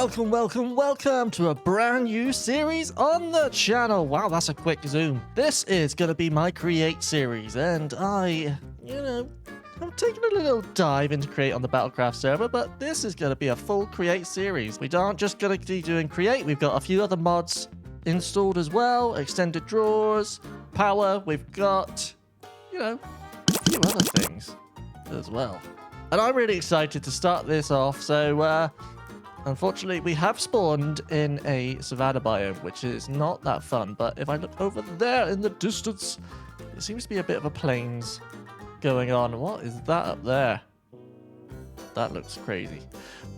Welcome to a brand new series on the channel. Wow, that's a quick zoom. This is going to be my Create series, and I'm taking a little dive into Create on the Battlecraft server, but this is going to be a full Create series. We aren't just going to be doing Create, we've got a few other mods installed as well, extended drawers, power, we've got, a few other things as well. And I'm really excited to start this off, so unfortunately, we have spawned in a savanna biome, which is not that fun. But if I look over there in the distance, there seems to be a bit of a plains going on. What is that up there? That looks crazy.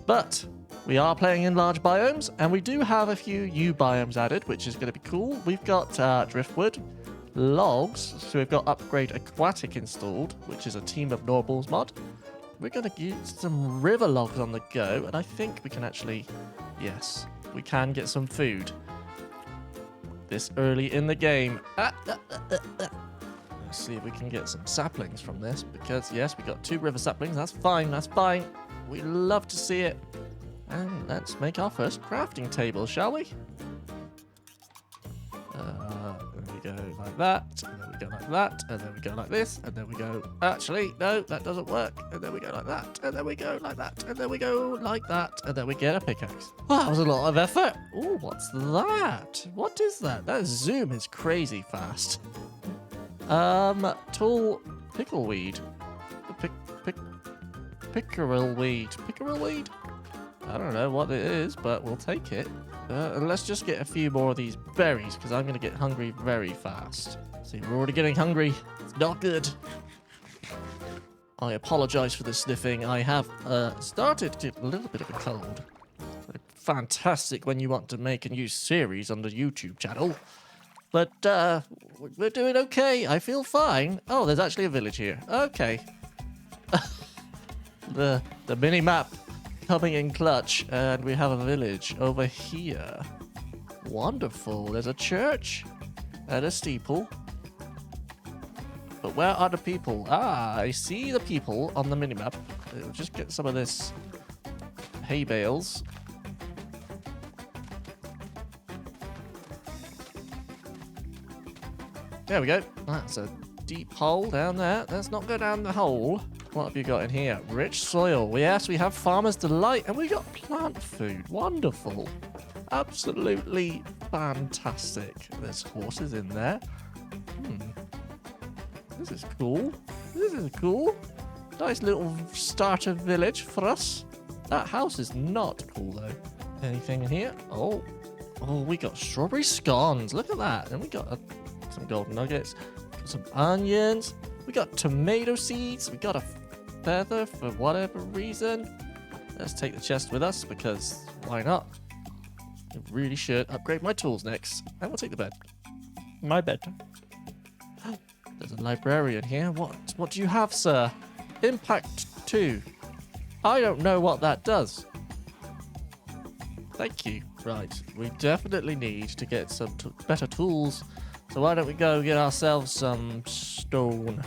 But we are playing in large biomes, and we do have a few new biomes added, which is going to be cool. We've got driftwood, logs, so we've got upgrade aquatic installed, which is a team of normals mod. We're going to get some river logs on the go, and I think we can actually, yes, we can get some food this early in the game. Let's see if we can get some saplings from this, because yes, we got 2 river saplings. That's fine, that's fine. We love to see it. And let's make our first crafting table, shall we? There we go like that, and then we go like that, and then we go like this, and then we go, actually, no, that doesn't work, and then we go like that, and then we go like that, and then we go like that, and then we get a pickaxe. Wow, that was a lot of effort. Oh, what's that? What is that? That zoom is crazy fast. Tall pickleweed. Pickerelweed? I don't know what it is, but we'll take it. And let's just get a few more of these berries, because I'm going to get hungry very fast. See, we're already getting hungry. It's not good. I apologize for the sniffing. I have started to get a little bit of a cold. Fantastic when you want to make a new series on the YouTube channel. But we're doing okay. I feel fine. Oh, there's actually a village here. Okay. the mini-map coming in clutch, and we have a village over here. Wonderful. There's a church and a steeple. But where are the people? Ah, I see the people on the minimap. We'll just get some of this hay bales. There we go. That's a deep hole down there. Let's not go down the hole. What have you got in here? Rich soil. Yes, we have Farmer's Delight, and we got plant food. Wonderful. Absolutely fantastic. There's horses in there. This is cool. This is cool. Nice little starter village for us. That house is not cool, though. Anything in here? Oh, we got strawberry scones. Look at that. And we got some golden nuggets. Got some onions. We got tomato seeds. We got a feather for whatever reason. Let's take the chest with us, because why not? I really should upgrade my tools next. And we'll take the bed. My bed. There's a librarian here. What do you have, sir? Impact 2. I don't know what that does. Thank you. Right. We definitely need to get some better tools. So why don't we go get ourselves some stone.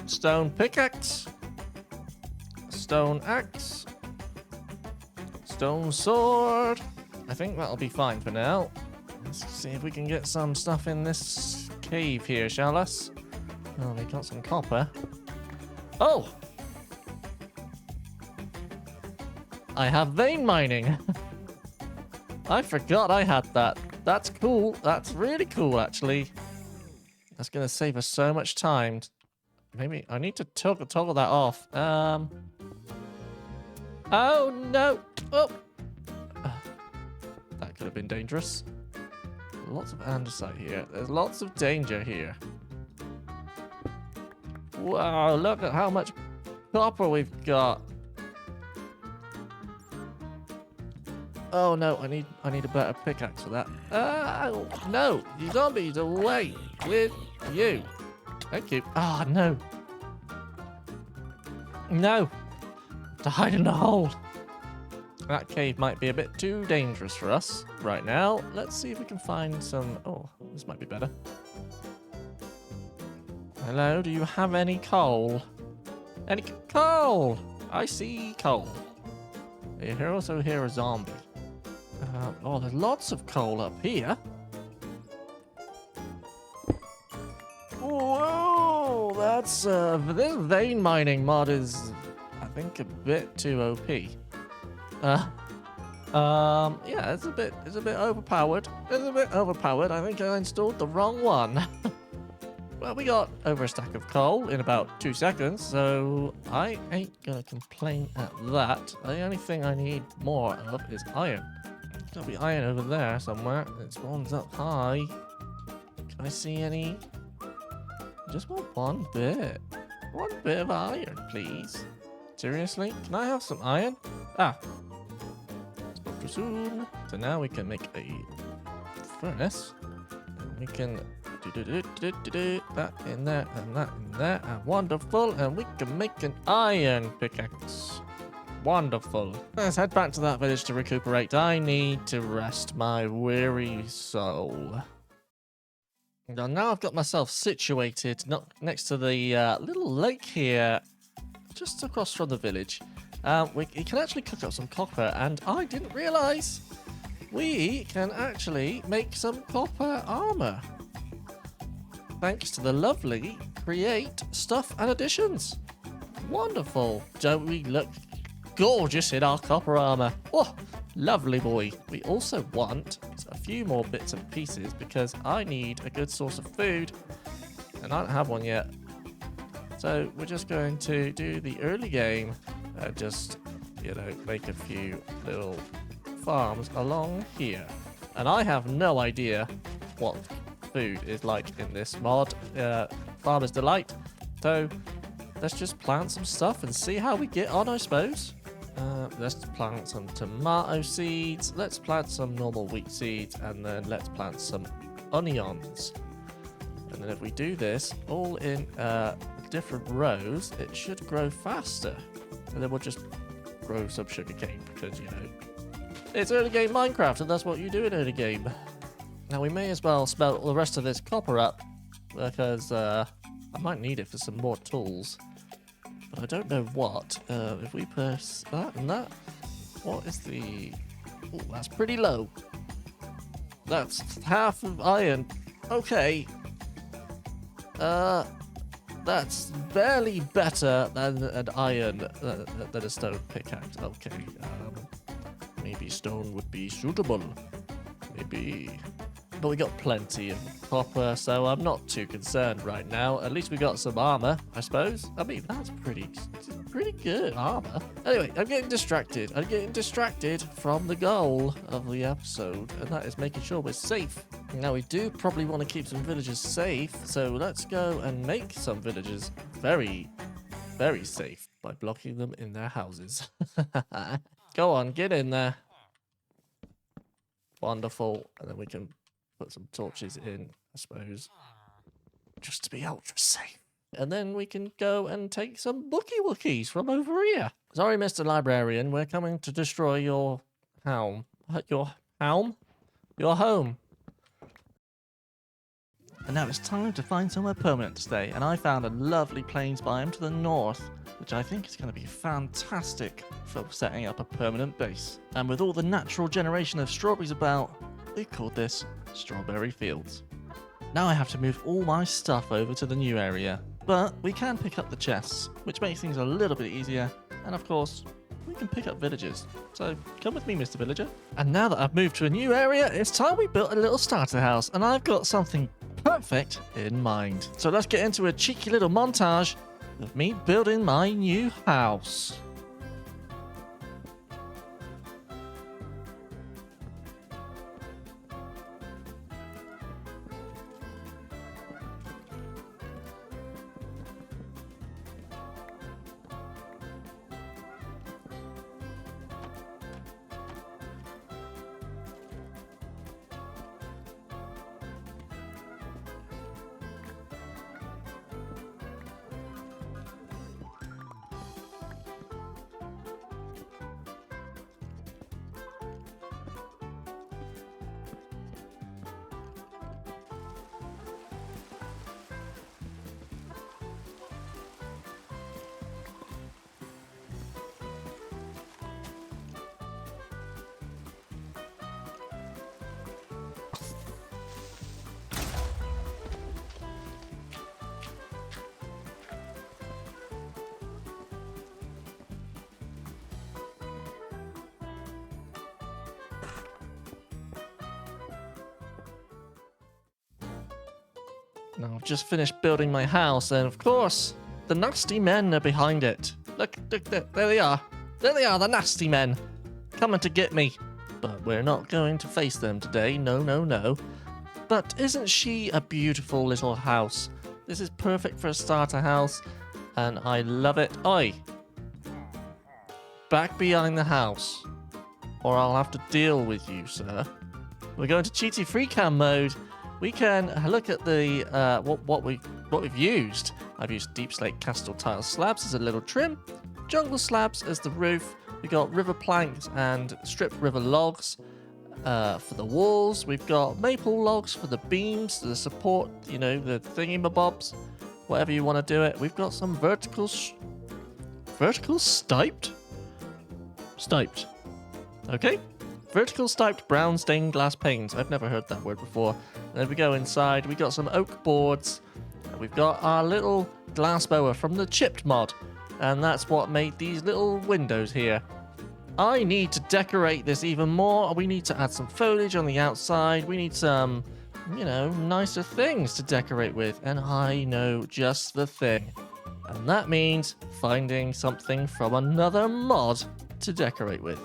Stone pickaxe, stone axe, stone sword. I think that'll be fine for now. Let's see if we can get some stuff in this cave here, shall us? Oh, we got some copper. Oh! I have vein mining. I forgot I had that. That's cool. That's really cool, actually. That's going to save us so much time. Maybe I need to toggle that off. Oh, no. Oh. That could have been dangerous. Lots of andesite here. There's lots of danger here. Wow, look at how much copper we've got. Oh, no. I need a better pickaxe for that. Oh, no. You zombies, away with you. Thank you. Ah, no. No. To hide in the hole. That cave might be a bit too dangerous for us right now. Let's see if we can find some... Oh, this might be better. Hello, do you have any coal? Any coal? I see coal. You also hear a zombie. Oh, there's lots of coal up here. Whoa, that's this vein mining mod is, I think, a bit too OP. Yeah, it's a bit overpowered. It's a bit overpowered. I think I installed the wrong one. Well, we got over a stack of coal in about 2 seconds, so I ain't gonna complain at that. The only thing I need more of is iron. There's gotta be iron over there somewhere. It spawns up high. Can I see any? Just want one bit. One bit of iron, please. Seriously? Can I have some iron? Ah. Spoke too soon. So now we can make a furnace. And we can that in there and that in there. And wonderful. And we can make an iron pickaxe. Wonderful. Let's head back to that village to recuperate. I need to rest my weary soul. Now I've got myself situated next to the little lake here, just across from the village. We can actually cook up some copper, and I didn't realise we can actually make some copper armor. Thanks to the lovely Create Stuff and Additions. Wonderful. Don't we look gorgeous in our copper armor? Oh, lovely boy. We also want a few more bits and pieces because I need a good source of food and I don't have one yet. So we're just going to do the early game and just, you know, make a few little farms along here. And I have no idea what food is like in this mod, Farmer's Delight. So let's just plant some stuff and see how we get on, I suppose. Let's plant some tomato seeds, let's plant some normal wheat seeds, and then let's plant some onions. And then if we do this all in different rows, it should grow faster. And then we'll just grow some sugarcane because, you know, it's early game Minecraft and that's what you do in early game. Now we may as well smelt the rest of this copper up because I might need it for some more tools. But I don't know what. If we press that and that, what is the... Oh, that's pretty low. That's half of iron. Okay. That's barely better than an iron, than a stone pickaxe. Okay. Maybe stone would be suitable. Maybe... But we got plenty of copper, so I'm not too concerned right now. At least we got some armor, I suppose. I mean, that's pretty good armor. Anyway, I'm getting distracted. I'm getting distracted from the goal of the episode, and that is making sure we're safe. Now, we do probably want to keep some villagers safe, so let's go and make some villagers very, very safe by blocking them in their houses. Go on, get in there. Wonderful. And then we can put some torches in, I suppose, just to be ultra safe. And then we can go and take some bookie wookies from over here. Sorry, Mr. Librarian, we're coming to destroy your home. Your home? Your home. And now it's time to find somewhere permanent to stay, and I found a lovely plains biome to the north, which I think is going to be fantastic for setting up a permanent base. And with all the natural generation of strawberries about, we called this Strawberry Fields. Now I have to move all my stuff over to the new area, but we can pick up the chests, which makes things a little bit easier, and of course, we can pick up villagers. So come with me, Mr. Villager. And now that I've moved to a new area, it's time we built a little starter house, and I've got something perfect in mind. So let's get into a cheeky little montage of me building my new house. And I've just finished building my house, and of course, the nasty men are behind it. Look, there they are. There they are, the nasty men. Coming to get me. But we're not going to face them today. No, no, no. But isn't she a beautiful little house? This is perfect for a starter house, and I love it. Oi! Back behind the house, or I'll have to deal with you, sir. We're going to cheaty free cam mode. We can look at the what we've used. I've used deep slate castle tile slabs as a little trim, jungle slabs as the roof. We got river planks and stripped river logs for the walls. We've got maple logs for the beams, the support, you know, the thingy-mabobs, whatever you want to do it. We've got some vertical stiped? Stiped. Okay. Vertical stiped brown stained glass panes. I've never heard that word before. And then we go inside. We got some oak boards. We've got our little glass boa from the chipped mod. And that's what made these little windows here. I need to decorate this even more. We need to add some foliage on the outside. We need some, you know, nicer things to decorate with. And I know just the thing. And that means finding something from another mod to decorate with.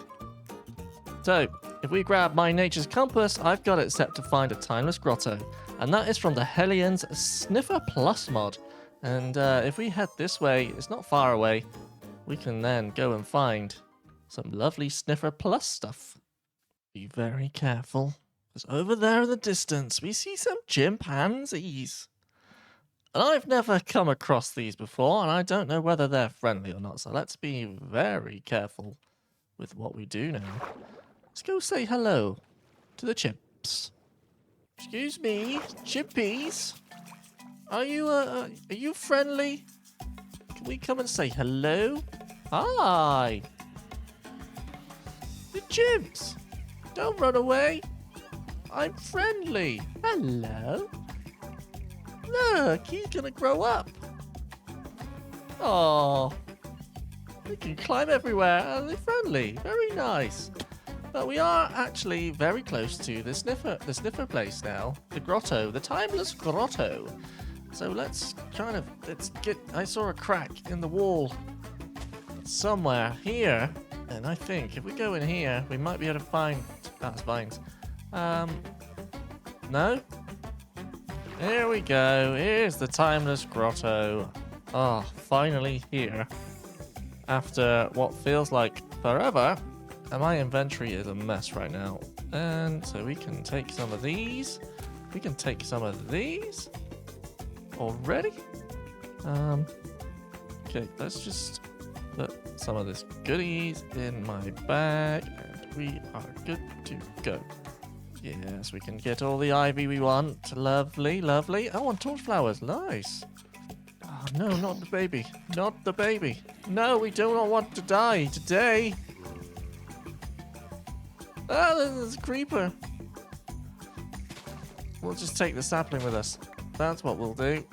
So, if we grab my nature's compass, I've got it set to find a timeless grotto. And that is from the Hellions Sniffer Plus mod. And if we head this way, it's not far away, we can then go and find some lovely Sniffer Plus stuff. Be very careful, because over there in the distance, we see some chimpanzees. And I've never come across these before, and I don't know whether they're friendly or not, so let's be very careful with what we do now. Let's go say hello to the chimps. Excuse me, chimpies. Are you friendly? Can we come and say hello? Hi. The chimps. Don't run away. I'm friendly. Hello. Look, he's gonna grow up. Oh, they can climb everywhere and they're friendly. Very nice. But we are actually very close to the sniffer place now. The grotto, the timeless grotto. So let's get, I saw a crack in the wall somewhere here. And I think if we go in here, we might be able to find, that's vines. No? Here we go. Here's the timeless grotto. Oh, finally here. After what feels like forever. And my inventory is a mess right now. And so we can take some of these. We can take some of these already. Okay, let's just put some of this goodies in my bag. And we are good to go. Yes, we can get all the ivy we want. Lovely, lovely. Oh, and torch flowers. Nice. Oh, no, not the baby. Not the baby. No, we do not want to die today. Ah, there's a creeper. We'll just take the sapling with us. That's what we'll do.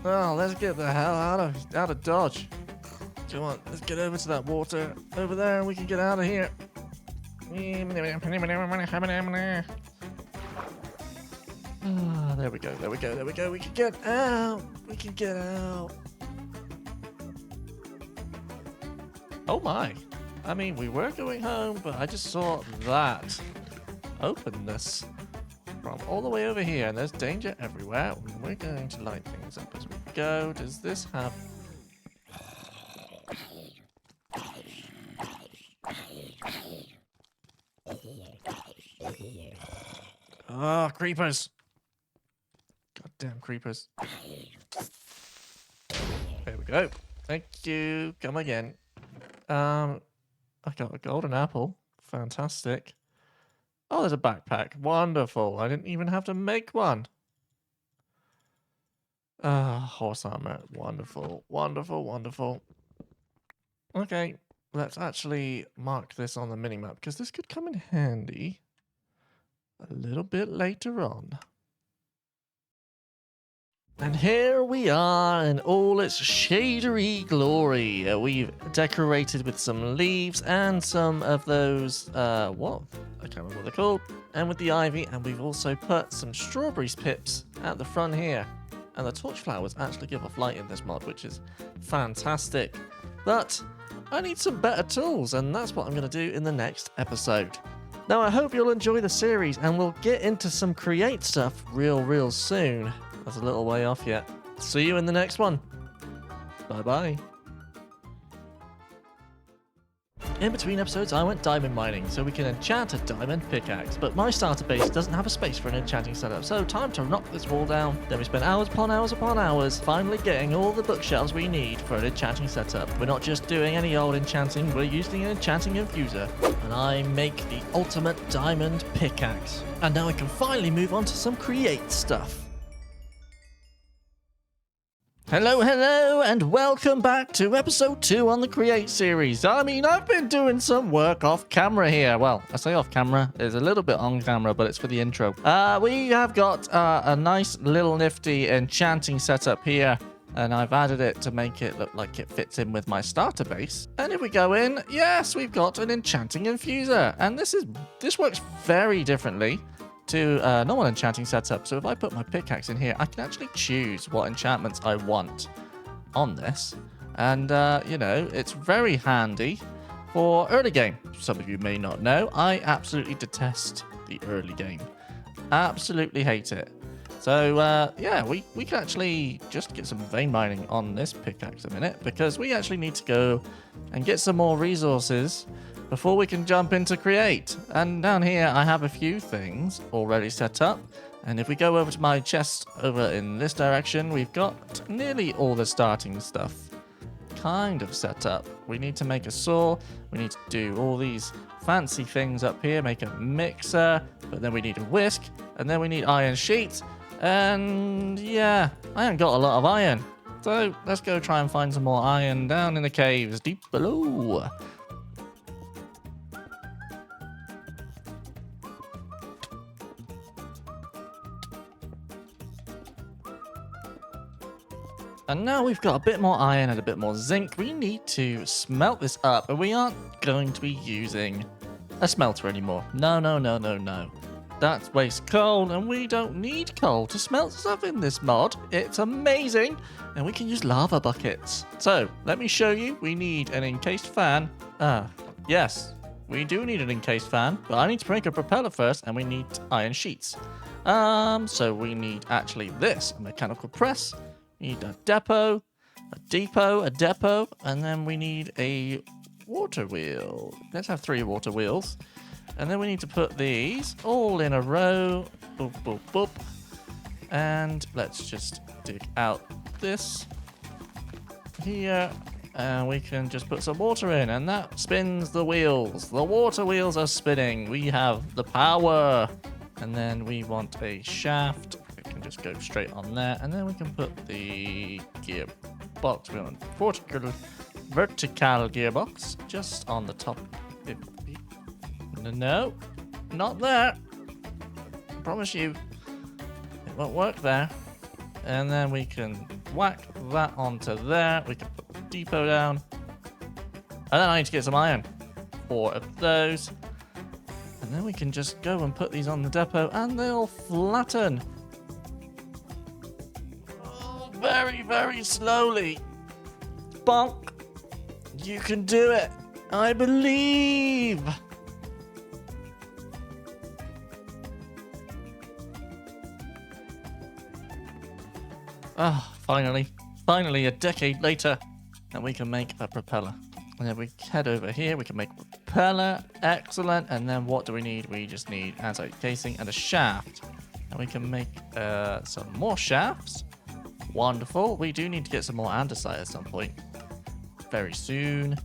Oh, let's get the hell out of Dodge. Come on, let's get over to that water over there and we can get out of here. Ah, there we go, there we go, there we go. We can get out. We can get out. Oh my. I mean, we were going home, but I just saw that openness from all the way over here, and there's danger everywhere. We're going to light things up as we go. Does this have... Ah, creepers! Goddamn creepers. There we go. Thank you. Come again. I got a golden apple. Fantastic. Oh, there's a backpack. Wonderful. I didn't even have to make one. Horse armor. Wonderful. Wonderful, wonderful. Okay, let's actually mark this on the minimap because this could come in handy a little bit later on. And here we are in all its shadery glory. We've decorated with some leaves and some of those, what? I can't remember what they're called. And with the ivy, and we've also put some strawberries pips at the front here. And the torch flowers actually give off light in this mod, which is fantastic. But I need some better tools, and that's what I'm going to do in the next episode. Now, I hope you'll enjoy the series, and we'll get into some create stuff real soon. That's a little way off yet. See you in the next one. Bye-bye. In between episodes, I went diamond mining so we can enchant a diamond pickaxe, but my starter base doesn't have a space for an enchanting setup, so time to knock this wall down. Then we spent hours upon hours upon hours finally getting all the bookshelves we need for an enchanting setup. We're not just doing any old enchanting, we're using an enchanting infuser, and I make the ultimate diamond pickaxe. And now I can finally move on to some create stuff. Hello, and welcome back to episode 2 on the Create series. I mean, I've been doing some work off camera here. Well, I say off camera, it's a little bit on camera, but it's for the intro. We have got a nice little nifty enchanting setup here, and I've added it to make it look like it fits in with my starter base. And if we go in, yes, we've got an enchanting infuser, and this works very differently to a normal enchanting setup. So if I put my pickaxe in here, I can actually choose what enchantments I want on this. And, you know, it's very handy for early game. Some of you may not know, I absolutely detest the early game. Absolutely hate it. So, yeah, we can actually just get some vein mining on this pickaxe a minute, because we actually need to go and get some more resources before we can jump into create. And down here, I have a few things already set up. And if we go over to my chest over in this direction, we've got nearly all the starting stuff kind of set up. We need to make a saw. We need to do all these fancy things up here, make a mixer, but then we need a whisk, and then we need iron sheets. And yeah, I haven't got a lot of iron. So let's go try and find some more iron down in the caves deep below. And now we've got a bit more iron and a bit more zinc. We need to smelt this up, and we aren't going to be using a smelter anymore. No. That's waste coal, and we don't need coal to smelt stuff in this mod. It's amazing, and we can use lava buckets. So, let me show you. We need an encased fan. Yes, we do need an encased fan, but I need to make a propeller first, and we need iron sheets. So we need actually this, a mechanical press. We need a depot, a depot, and then we need a water wheel. Let's have 3 water wheels. And then we need to put these all in a row. Boop, boop, boop. And let's just dig out this here. And we can just put some water in, and that spins the wheels. The water wheels are spinning. We have the power. And then we want a shaft. Can just go straight on there, and then we can put the gearbox. We want vertical gearbox just on the top. No, not there. I promise you, it won't work there. And then we can whack that onto there. We can put the depot down, and then I need to get some iron. 4 of those, and then we can just go and put these on the depot, and they'll flatten. Very slowly. Bonk. You can do it. I believe. Finally, a decade later, and we can make a propeller. And then we head over here, we can make a propeller. Excellent. And then what do we need? We just need andesite casing and a shaft. And we can make some more shafts. Wonderful. We do need to get some more andesite at some point. Very soon.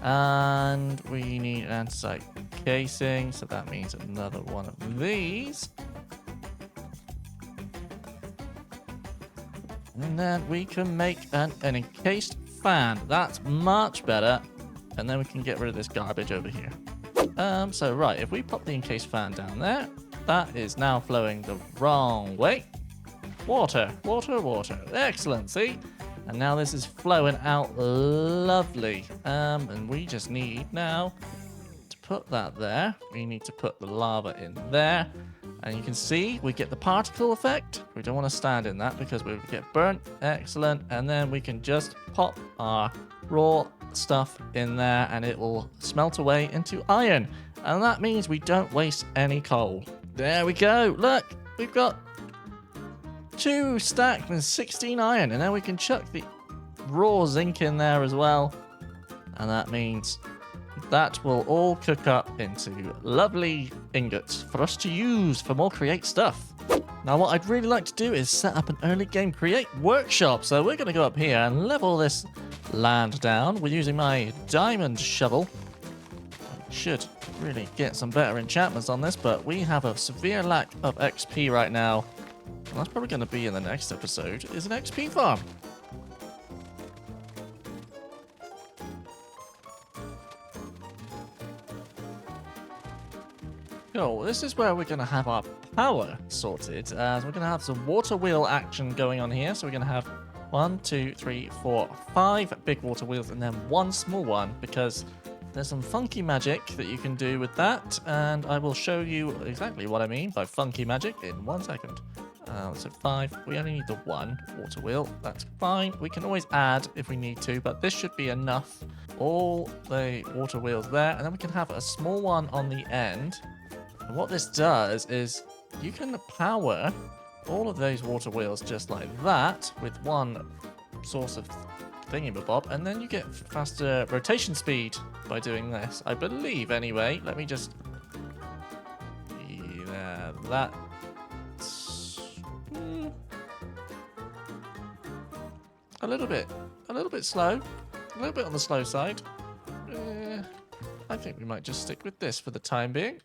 And we need an andesite casing, so that means another one of these. And then we can make an encased fan. That's much better. And then we can get rid of this garbage over here. So right, if we pop the encased fan down there, that is now flowing the wrong way. Water. Excellent, see? And now this is flowing out lovely. And we just need now to put that there. We need to put the lava in there. And you can see we get the particle effect. We don't want to stand in that because we get burnt. Excellent. And then we can just pop our raw stuff in there and it will smelt away into iron. And that means we don't waste any coal. There we go. Look, we've got 2 stacked with 16 iron. And then we can chuck the raw zinc in there as well. And that means that will all cook up into lovely ingots for us to use for more create stuff. Now what I'd really like to do is set up an early game create workshop. So we're going to go up here and level this land down. We're using my diamond shovel. I should really get some better enchantments on this, but we have a severe lack of XP right now. And that's probably going to be in the next episode, is an XP farm. Cool, this is where we're going to have our power sorted. So we're going to have some water wheel action going on here. So we're going to have 1, 2, 3, 4, 5 big water wheels and then 1 small one because there's some funky magic that you can do with that. And I will show you exactly what I mean by funky magic in 1 second. So 5, we only need the 1 water wheel. That's fine. We can always add if we need to, but this should be enough. All the water wheels there. And then we can have a small one on the end. And what this does is you can power all of those water wheels just like that with 1 source of thingamabob, and then you get faster rotation speed by doing this. I believe, anyway. Let me just... Yeah, that's... A little bit slow. A little bit on the slow side. I think we might just stick with this for the time being.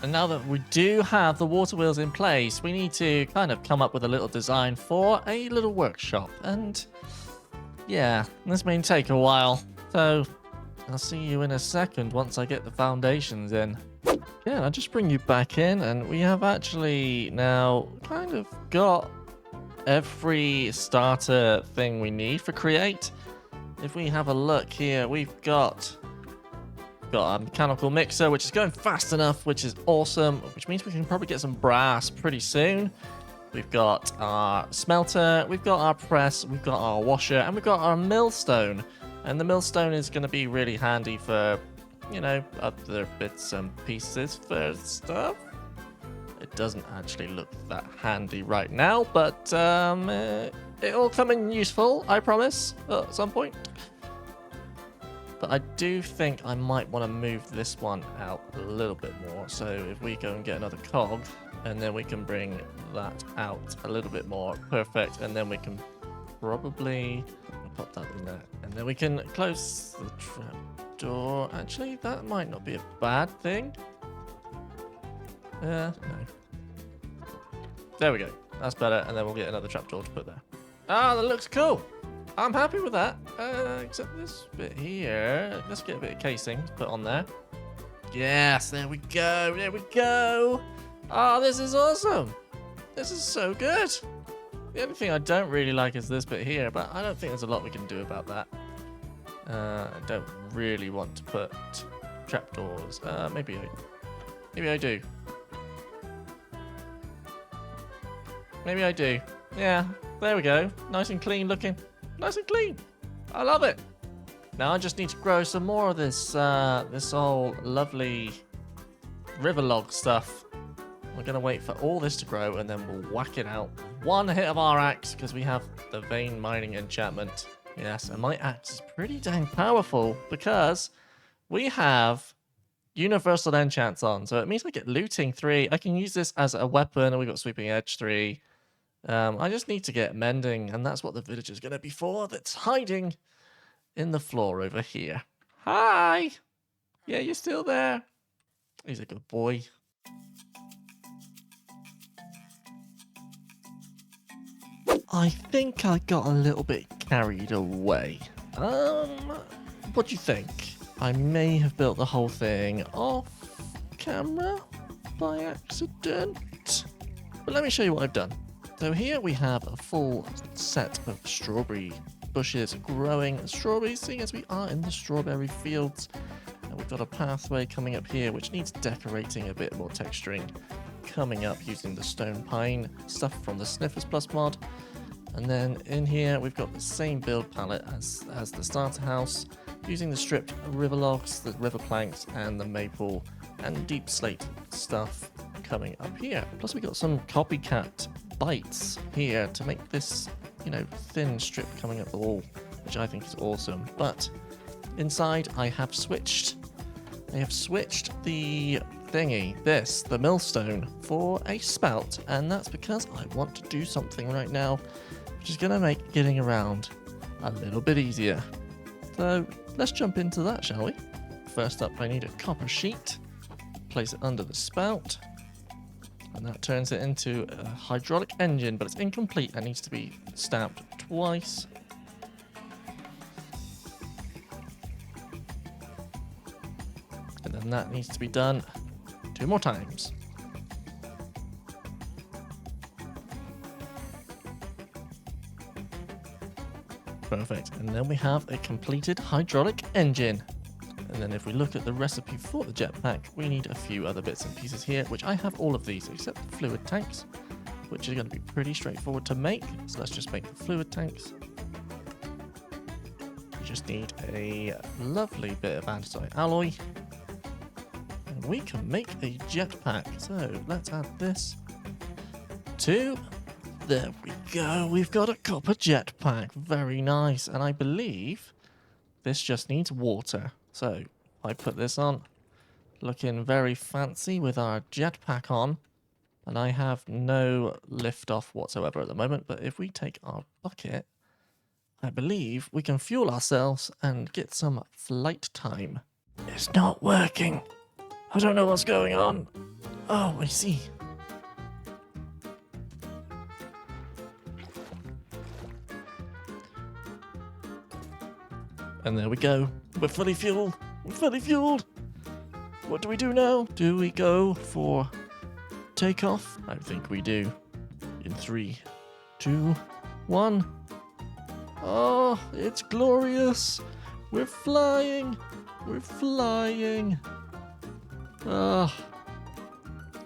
And now that we do have the water wheels in place, we need to kind of come up with a little design for a little workshop. And yeah, this may take a while. So I'll see you in a second once I get the foundations in. Yeah, I'll just bring you back in and we have actually now kind of got every starter thing we need for create. If we have a look here, we've got a mechanical mixer, which is going fast enough, which is awesome, which means we can probably get some brass pretty soon. We've got our smelter, we've got our press, we've got our washer, and we've got our millstone. And the millstone is going to be really handy for, you know, other bits and pieces for stuff. It doesn't actually look that handy right now, but it'll come in useful, I promise, at some point. But I do think I might want to move this one out a little bit more. So if we go and get another cog, and then we can bring that out a little bit more. Perfect. And then we can probably pop that in there. And then we can close the trap door. Actually, that might not be a bad thing. No. There we go. That's better. And then we'll get another trapdoor to put there. Ah, that looks cool. I'm happy with that, except this bit here. Let's get a bit of casing to put on there. Yes, there we go, there we go. Oh, this is awesome. This is so good. The only thing I don't really like is this bit here, but I don't think there's a lot we can do about that. I don't really want to put trapdoors. Maybe I do. Maybe I do. Yeah, there we go. Nice and clean looking. Nice and clean. I love it. Now I just need to grow some more of this this whole lovely river log stuff. We're going to wait for all this to grow and then we'll whack it out. 1 hit of our axe because we have the vein mining enchantment. Yes, and my axe is pretty dang powerful because we have universal enchants on. So it means I get looting 3. I can use this as a weapon and we've got sweeping edge 3. I just need to get mending, and that's what the village is going to be for. That's hiding in the floor over here. Hi! Yeah, you're still there. He's a good boy. I think I got a little bit carried away. What do you think? I may have built the whole thing off camera by accident. But let me show you what I've done. So here we have a full set of strawberry bushes growing strawberries, seeing as we are in the strawberry fields. And we've got a pathway coming up here which needs decorating, a bit more texturing. coming up using the stone pine stuff from the Sniffers Plus mod. And then in here, we've got the same build palette as the starter house, using the stripped river logs, the river planks, and the maple and deep slate stuff coming up here. Plus we got some copycat bites here to make this, you know, thin strip coming up the wall, which I think is awesome. But inside I have switched the thingy, the millstone, for a spout, and that's because I want to do something right now which is gonna make getting around a little bit easier. So let's jump into that, shall we? First up, I need a copper sheet. Place it under the spout, and that turns it into a hydraulic engine, but it's incomplete. It needs to be stamped twice. And then that needs to be done 2 more times. Perfect. And then we have a completed hydraulic engine. And then if we look at the recipe for the jetpack, we need a few other bits and pieces here, which I have all of these except the fluid tanks, which is going to be pretty straightforward to make. So let's just make the fluid tanks. We just need a lovely bit of andesite alloy. And we can make a jetpack. So let's add this to... There we go. We've got a copper jetpack. Very nice. And I believe this just needs water. So I put this on, looking very fancy with our jetpack on, and I have no lift off whatsoever at the moment. But if we take our bucket, I believe we can fuel ourselves and get some flight time. It's not working. I don't know what's going on. Oh, I see. And there we go. We're fully fueled. We're fully fueled. What do we do now? Do we go for takeoff? I think we do. In 3, 2, 1. Oh, it's glorious. We're flying. We're flying. Ah,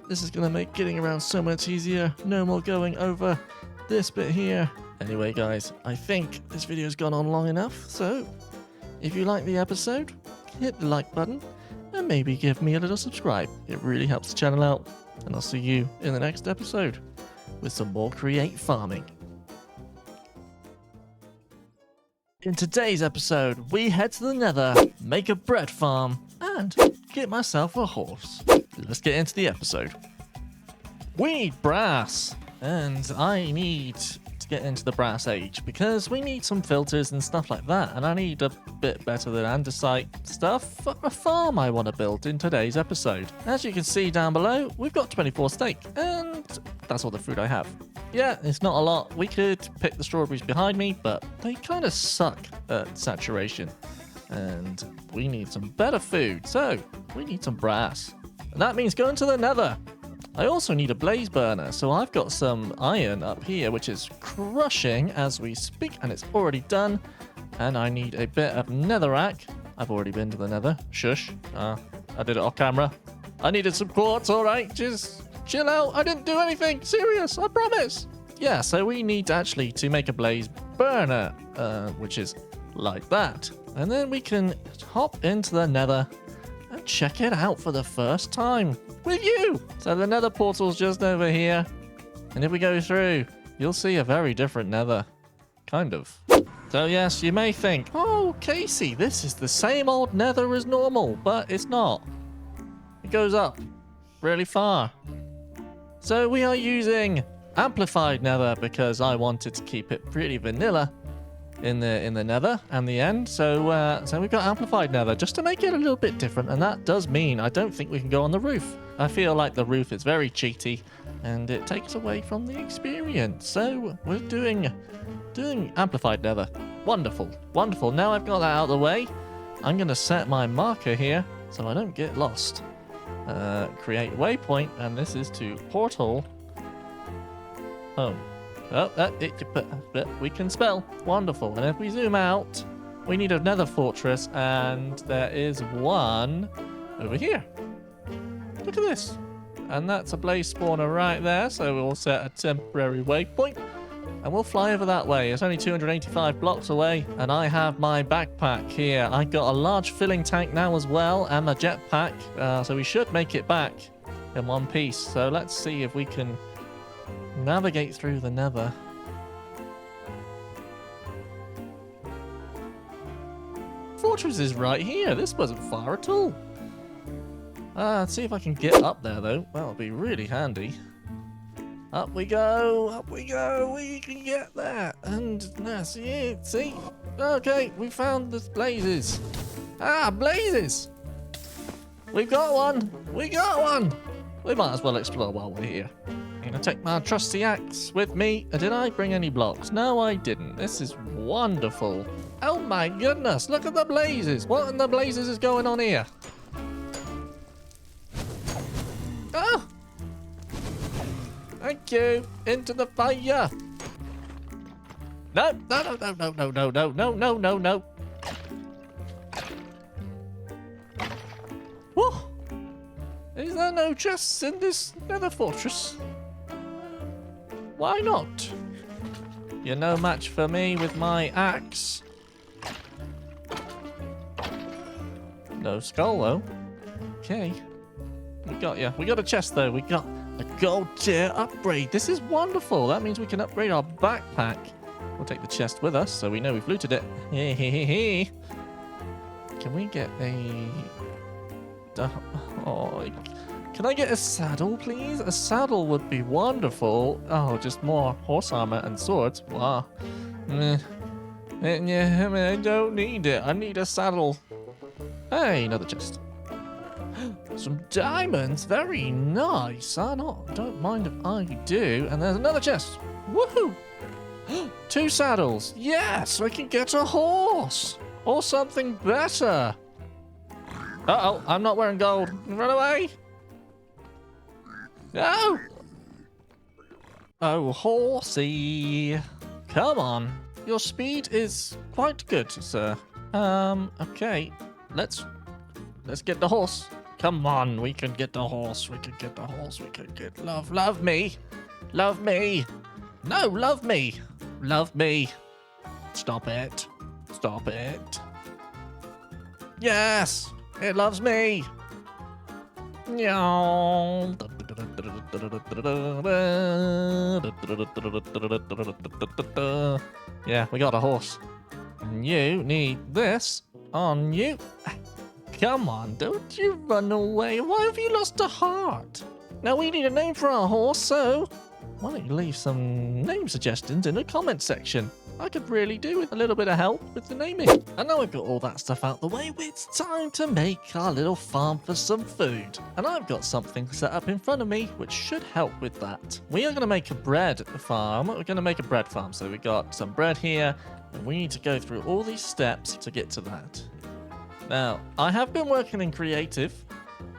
this is going to make getting around so much easier. No more going over this bit here. Anyway, guys, I think this video's gone on long enough, so... if you like the episode, hit the like button and maybe give me a little subscribe. It really helps the channel out. And I'll see you in the next episode with some more Create Farming. In today's episode, we head to the Nether, make a bread farm, and get myself a horse. Let's get into the episode. We need brass, and I need to get into the brass age because we need some filters and stuff like that, and I need a bit better than andesite stuff for a farm I want to build in today's episode. As you can see down below, we've got 24 steak, and that's all the food I have. Yeah, it's not a lot. We could pick the strawberries behind me, but they kind of suck at saturation, and we need some better food, so we need some brass, and that means going to the Nether. I also need a blaze burner, so I've got some iron up here, which is crushing as we speak, and it's already done. And I need a bit of netherrack. I've already been to the Nether. Shush. I did it off camera. I needed some quartz, alright? Just chill out. I didn't do anything. Serious, I promise. Yeah, so we need actually to make a blaze burner, which is like that. And then we can hop into the Nether and check it out for the first time with you. So the Nether portal's just over here, and if we go through, you'll see a very different Nether, kind of. So yes, you may think, oh Casey, this is the same old Nether as normal, but it's not. It goes up really far. So we are using amplified Nether because I wanted to keep it pretty vanilla in the Nether and the end. So we've got amplified Nether just to make it a little bit different, and that does mean I don't think we can go on the roof. I feel like the roof is very cheaty and it takes away from the experience. So we're doing amplified Nether. Wonderful, wonderful. Now I've got that out of the way, I'm gonna set my marker here so I don't get lost. Create waypoint, and this is to portal home. Oh, we can spell. Wonderful. And if we zoom out, we need a Nether fortress, and there is one over here. Look at this. And that's a blaze spawner right there. So we'll set a temporary waypoint. And we'll fly over that way. It's only 285 blocks away. And I have my backpack here. I got a large filling tank now as well. And a jetpack. So we should make it back in one piece. So let's see if we can navigate through the nether. Fortress is right here. This wasn't far at all. Let's see if I can get up there, though. That'll be really handy. Up we go. Up we go. We can get there. And that's it. See? Okay, we found the blazes. Blazes. We've got one. We got one. We might as well explore while we're here. I'm going to take my trusty axe with me. Did I bring any blocks? No, I didn't. This is wonderful. Oh my goodness. Look at the blazes. What in the blazes is going on here? Oh! Thank you. Into the fire. No, no, no, no, no, no, no, no, no, no, no, no. Whoa! Is there no chests in this nether fortress? Why not? You're no match for me with my axe. No skull, though. Okay. We got you. We got a chest, though. We got a gold tier upgrade. This is wonderful. That means we can upgrade our backpack. We'll take the chest with us so we know we've looted it. Can we get a... Oh, can I get a saddle, please? A saddle would be wonderful. Oh, just more horse armor and swords. Wow. I don't need it. I need a saddle. Hey, another chest. Some diamonds. Very nice. Don't mind if I do. And there's another chest. Woohoo! 2 saddles. Yes, I can get a horse. Or something better. Uh-oh, I'm not wearing gold. Run away. No! Oh, horsey. Come on. Your speed is quite good, sir. Okay. Let's get the horse. Come on, we can get the horse. We can get the horse. We can get love. Love me. Love me. No, love me. Love me. Stop it. Stop it. Yes, it loves me. Yeah, we got a horse. And you need this on you. Come on, don't you run away. Why have you lost a heart? Now we need a name for our horse, so why don't you leave some name suggestions in the comment section? I could really do with a little bit of help with the naming. And now we've got all that stuff out the way, it's time to make our little farm for some food. And I've got something set up in front of me which should help with that. We are going to make a bread farm. We're going to make a bread farm. So we've got some bread here, and we need to go through all these steps to get to that. Now, I have been working in creative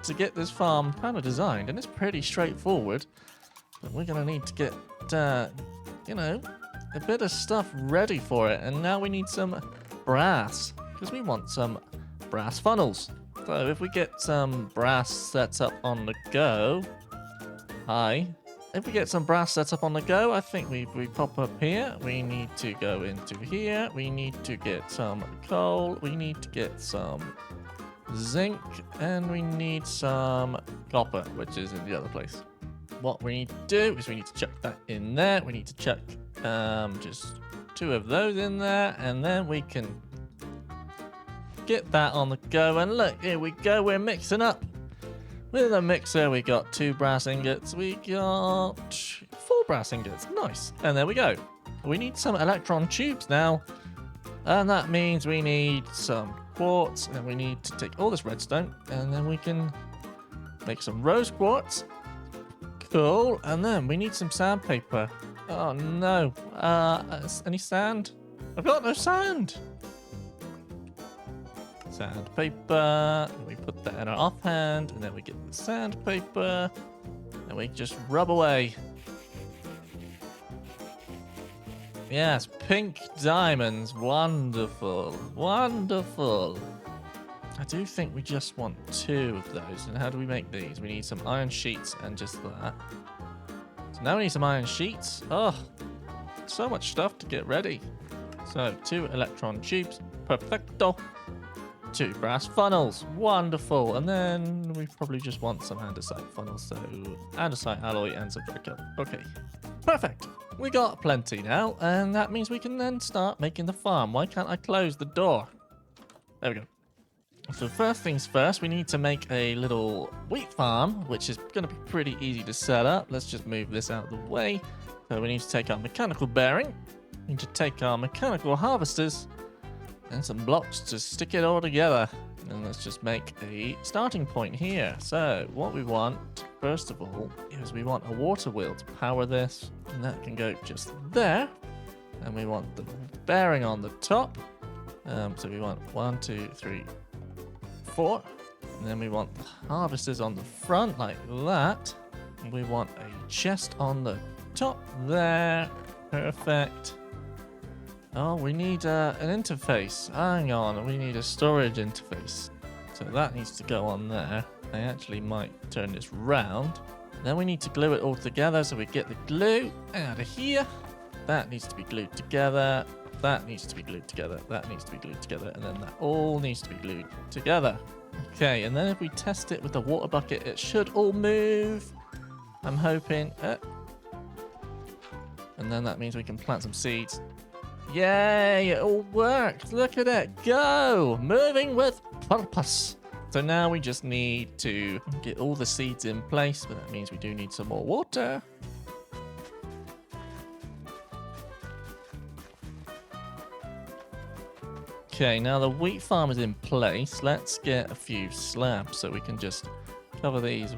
to get this farm kind of designed, and it's pretty straightforward. But we're going to need to get, you know, a bit of stuff ready for it. And now we need some brass, because we want some brass funnels. So if we get some brass sets up on the go... If we get some brass sets up on the go, I think we pop up here. We need to go into here. We need to get some coal. We need to get some zinc. And we need some copper, which is in the other place. What we need to do is we need to chuck that in there. We need to chuck just 2 of those in there. And then we can get that on the go. And look, here we go. We're mixing up. With a mixer, we got 2 brass ingots. We got 4 brass ingots. Nice. And there we go. We need some electron tubes now. And that means we need some quartz. And we need to take all this redstone. And then we can make some rose quartz. Cool. And then we need some sandpaper. Oh, no. Any sand? I've got no sand. Sandpaper, and we put that in our offhand, and then we get the sandpaper, and we just rub away. Yes, pink diamonds, wonderful, wonderful. I do think we just want 2 of those. And how do we make these? We need some iron sheets and just that. So now we need some iron sheets. Oh, so much stuff to get ready. So 2 electron tubes. Perfecto. 2 brass funnels. Wonderful. And then we probably just want some andesite funnels. So andesite alloy and supercut. Okay. Perfect. We got plenty now. And that means we can then start making the farm. Why can't I close the door? There we go. So first things first, we need to make a little wheat farm, which is going to be pretty easy to set up. Let's just move this out of the way. So we need to take our mechanical bearing. We need to take our mechanical harvesters and some blocks to stick it all together. And let's just make a starting point here. So what we want, first of all, is we want a water wheel to power this. And that can go just there. And we want the bearing on the top. So we want 1, 2, 3, 4. And then we want the harvesters on the front like that. And we want a chest on the top there. Perfect. Oh, we need an interface. Hang on, we need a storage interface. So that needs to go on there. I actually might turn this round. Then we need to glue it all together, so we get the glue out of here. That needs to be glued together. That needs to be glued together. That needs to be glued together. And then that all needs to be glued together. Okay, and then if we test it with the water bucket, it should all move. I'm hoping. And then that means we can plant some seeds. Yay, it all worked. Look at it go. Moving with purpose. So now we just need to get all the seeds in place, but that means we do need some more water. Okay, now the wheat farm is in place. Let's get a few slabs so we can just cover these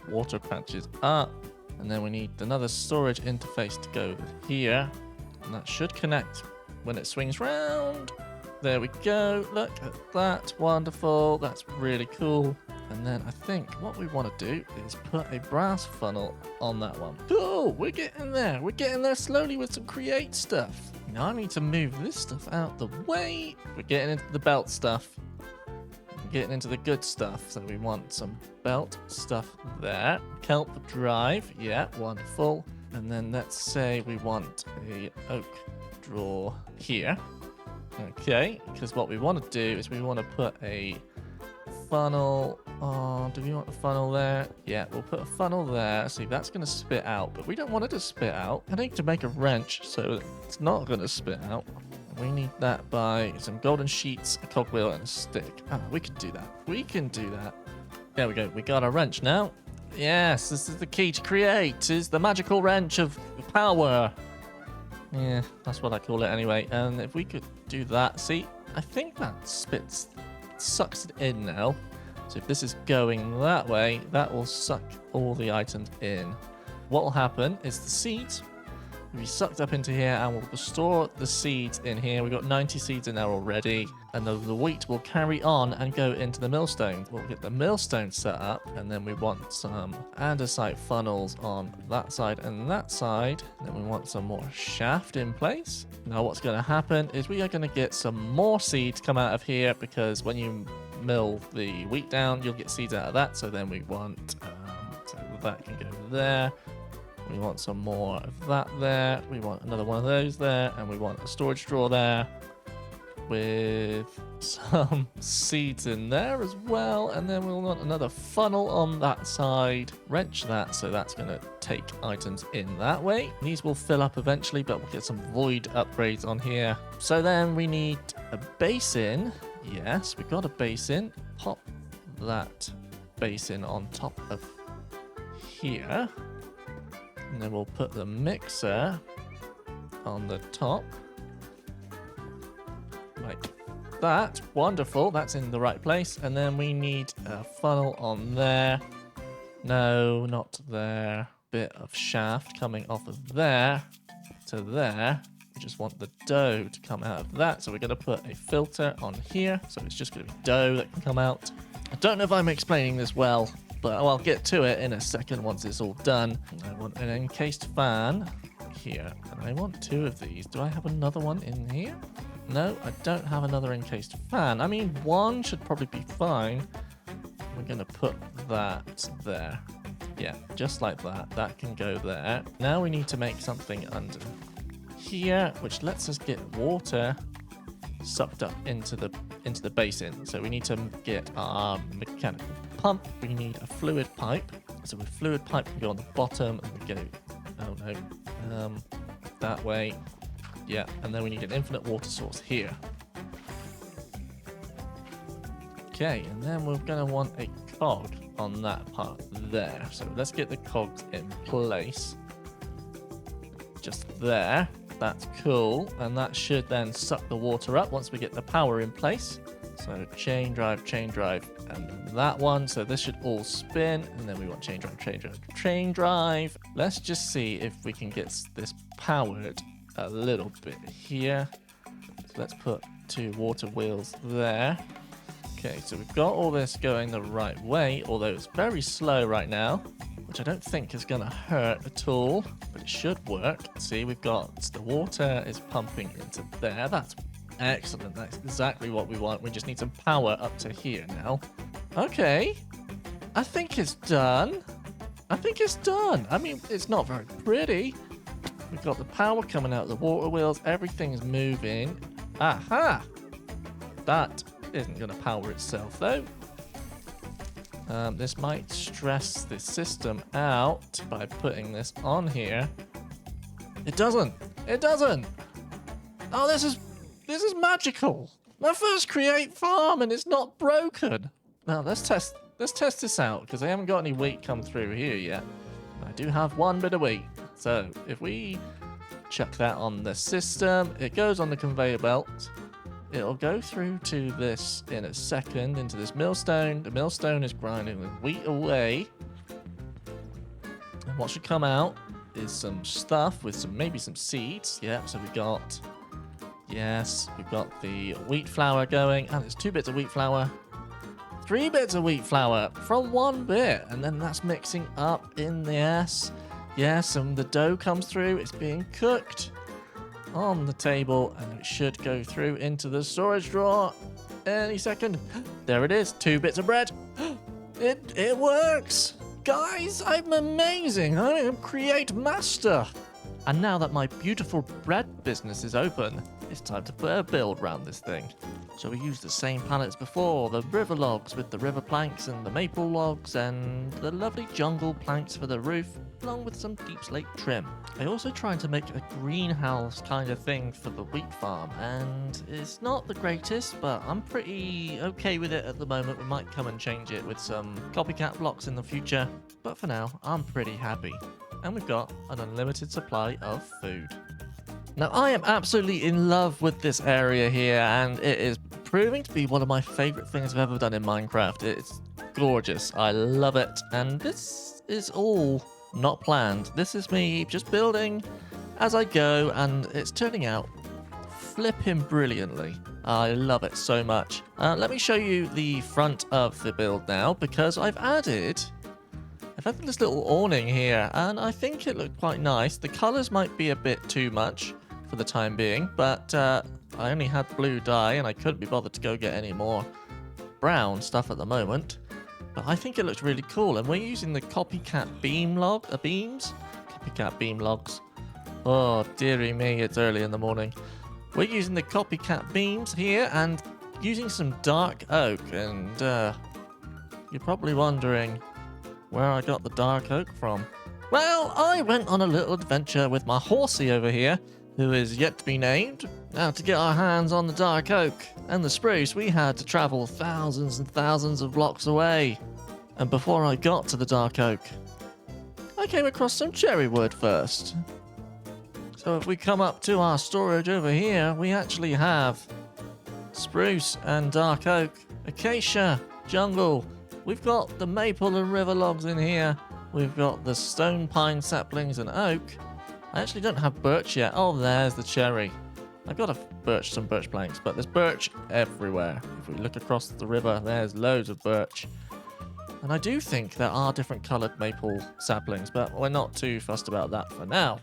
water patches up. And then we need another storage interface to go here. And that should connect when it swings round. There we go. Look at that. Wonderful. That's really cool. And then I think what we want to do is put a brass funnel on that one. Cool. We're getting there. We're getting there slowly with some create stuff. Now I need to move this stuff out the way. We're getting into the belt stuff. We're getting into the good stuff. So we want some belt stuff there. Kelp drive. Yeah, wonderful. And then let's say we want a oak drawer here. Okay, because what we want to do is we want to put a funnel. Oh, do we want a funnel there? Yeah, we'll put a funnel there. See, that's going to spit out, but we don't want it to spit out. I need to make a wrench so it's not going to spit out. We need that by some golden sheets, a cogwheel, and a stick. Oh, we can do that. We can do that. There we go. We got a wrench now. Yes, this is the key to create, is the magical wrench of power. Yeah, that's what I call it anyway. And if we could do that, see, I think that sucks it in now. So if this is going that way, that will suck all the items in. What will happen is the seeds will be sucked up into here, and we'll store the seeds in here. We've got 90 seeds in there already, and the wheat will carry on and go into the millstone. We'll get the millstone set up, and then we want some andesite funnels on that side and that side. Then we want some more shaft in place. Now what's going to happen is we are going to get some more seeds come out of here, because when you mill the wheat down, you'll get seeds out of that. So then we want so that can go there. We want some more of that there. We want another one of those there. And we want a storage drawer there with some seeds in there as well. And then we'll want another funnel on that side. Wrench that, so that's going to take items in that way. These will fill up eventually, but we'll get some void upgrades on here. So then we need a basin. Yes, we've got a basin. Pop that basin on top of here. And then we'll put the mixer on the top. Like that. Wonderful. That's in the right place. And then we need a funnel on there. No, not there. Bit of shaft coming off of there to there. We just want the dough to come out of that. So we're going to put a filter on here. So it's just going to be dough that can come out. I don't know if I'm explaining this well, but I'll get to it in a second once it's all done. I want an encased fan here, and I want 2 of these. Do I have another one in here? No, I don't have another encased fan. I mean, one should probably be fine. We're going to put that there. Yeah, just like that. That can go there. Now we need to make something under here, which lets us get water sucked up into the basin. So we need to get our mechanical pump. We need a fluid pipe. So with fluid pipe, we go on the bottom and we go, oh no, that way. Yeah, and then we need an infinite water source here. Okay, and then we're going to want a cog on that part there. So let's get the cogs in place. Just there. That's cool. And that should then suck the water up once we get the power in place. So chain drive, and that one. So this should all spin. And then we want chain drive. Let's just see if we can get this powered a little bit here. So let's put 2 water wheels there. Okay, so we've got all this going the right way, although it's very slow right now, which I don't think is going to hurt at all, but it should work. See, we've got the water is pumping into there. That's excellent. That's exactly what we want. We just need some power up to here now. Okay, I think it's done. I mean, it's not very pretty. We've got the power coming out of the water wheels. Everything's moving. Aha! That isn't going to power itself, though. This might stress the system out by putting this on here. It doesn't. Oh, this is magical. My first create farm and it's not broken. Now let's test this out because I haven't got any wheat come through here yet. I do have 1 bit of wheat. So if we chuck that on the system, it goes on the conveyor belt. It'll go through to this in a second, into this millstone. The millstone is grinding the wheat away. And what should come out is some stuff with maybe some seeds. Yeah, so we've got the wheat flour going. And it's 2 bits of wheat flour. 3 bits of wheat flour from 1 bit. And then that's mixing up in this. Yes, and the dough comes through. It's being cooked on the table, and it should go through into the storage drawer any second. There it is. 2 bits of bread. It works. Guys, I'm amazing. I am Create Master. And now that my beautiful bread business is open, it's time to put a build around this thing. So we use the same pallets before, the river logs with the river planks and the maple logs and the lovely jungle planks for the roof, along with some deep slate trim. I also tried to make a greenhouse kind of thing for the wheat farm, and it's not the greatest, but I'm pretty okay with it at the moment. We might come and change it with some copycat blocks in the future, but for now, I'm pretty happy. And we've got an unlimited supply of food. Now, I am absolutely in love with this area here, and it is proving to be one of my favorite things I've ever done in Minecraft. It's gorgeous. I love it. And this is all not planned. This is me just building as I go, and it's turning out flipping brilliantly. I love it so much. Let me show you the front of the build now, because I've added this little awning here, and I think it looked quite nice. The colors might be a bit too much for the time being, but I only had blue dye and I couldn't be bothered to go get any more brown stuff at the moment. But I think it looks really cool, and we're using the copycat beams. Copycat beam logs. Oh, dearie me, it's early in the morning. We're using the copycat beams here and using some dark oak, and you're probably wondering where I got the dark oak from. Well, I went on a little adventure with my horsey over here, who is yet to be named. Now, to get our hands on the dark oak and the spruce, we had to travel thousands and thousands of blocks away. And before I got to the dark oak, I came across some cherry wood first. So if we come up to our storage over here, we actually have spruce and dark oak, acacia, jungle. We've got the maple and river logs in here. We've got the stone pine saplings and oak. I actually don't have birch yet. Oh, there's the cherry. I've got some birch planks, but there's birch everywhere. If we look across the river, there's loads of birch. And I do think there are different coloured maple saplings, but we're not too fussed about that for now.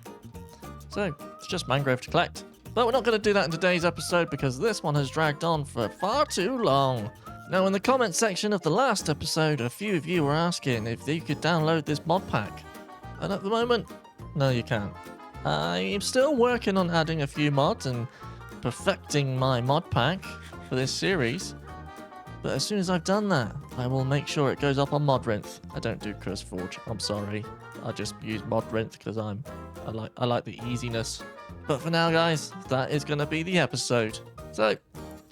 So, it's just mangrove to collect. But we're not going to do that in today's episode because this one has dragged on for far too long. Now, in the comment section of the last episode, a few of you were asking if you could download this mod pack. And at the moment, no, you can't. I'm still working on adding a few mods and perfecting my mod pack for this series. But as soon as I've done that, I will make sure it goes up on Modrinth. I don't do CurseForge, I'm sorry. I just use Modrinth because I like the easiness. But for now, guys, that is going to be the episode. So,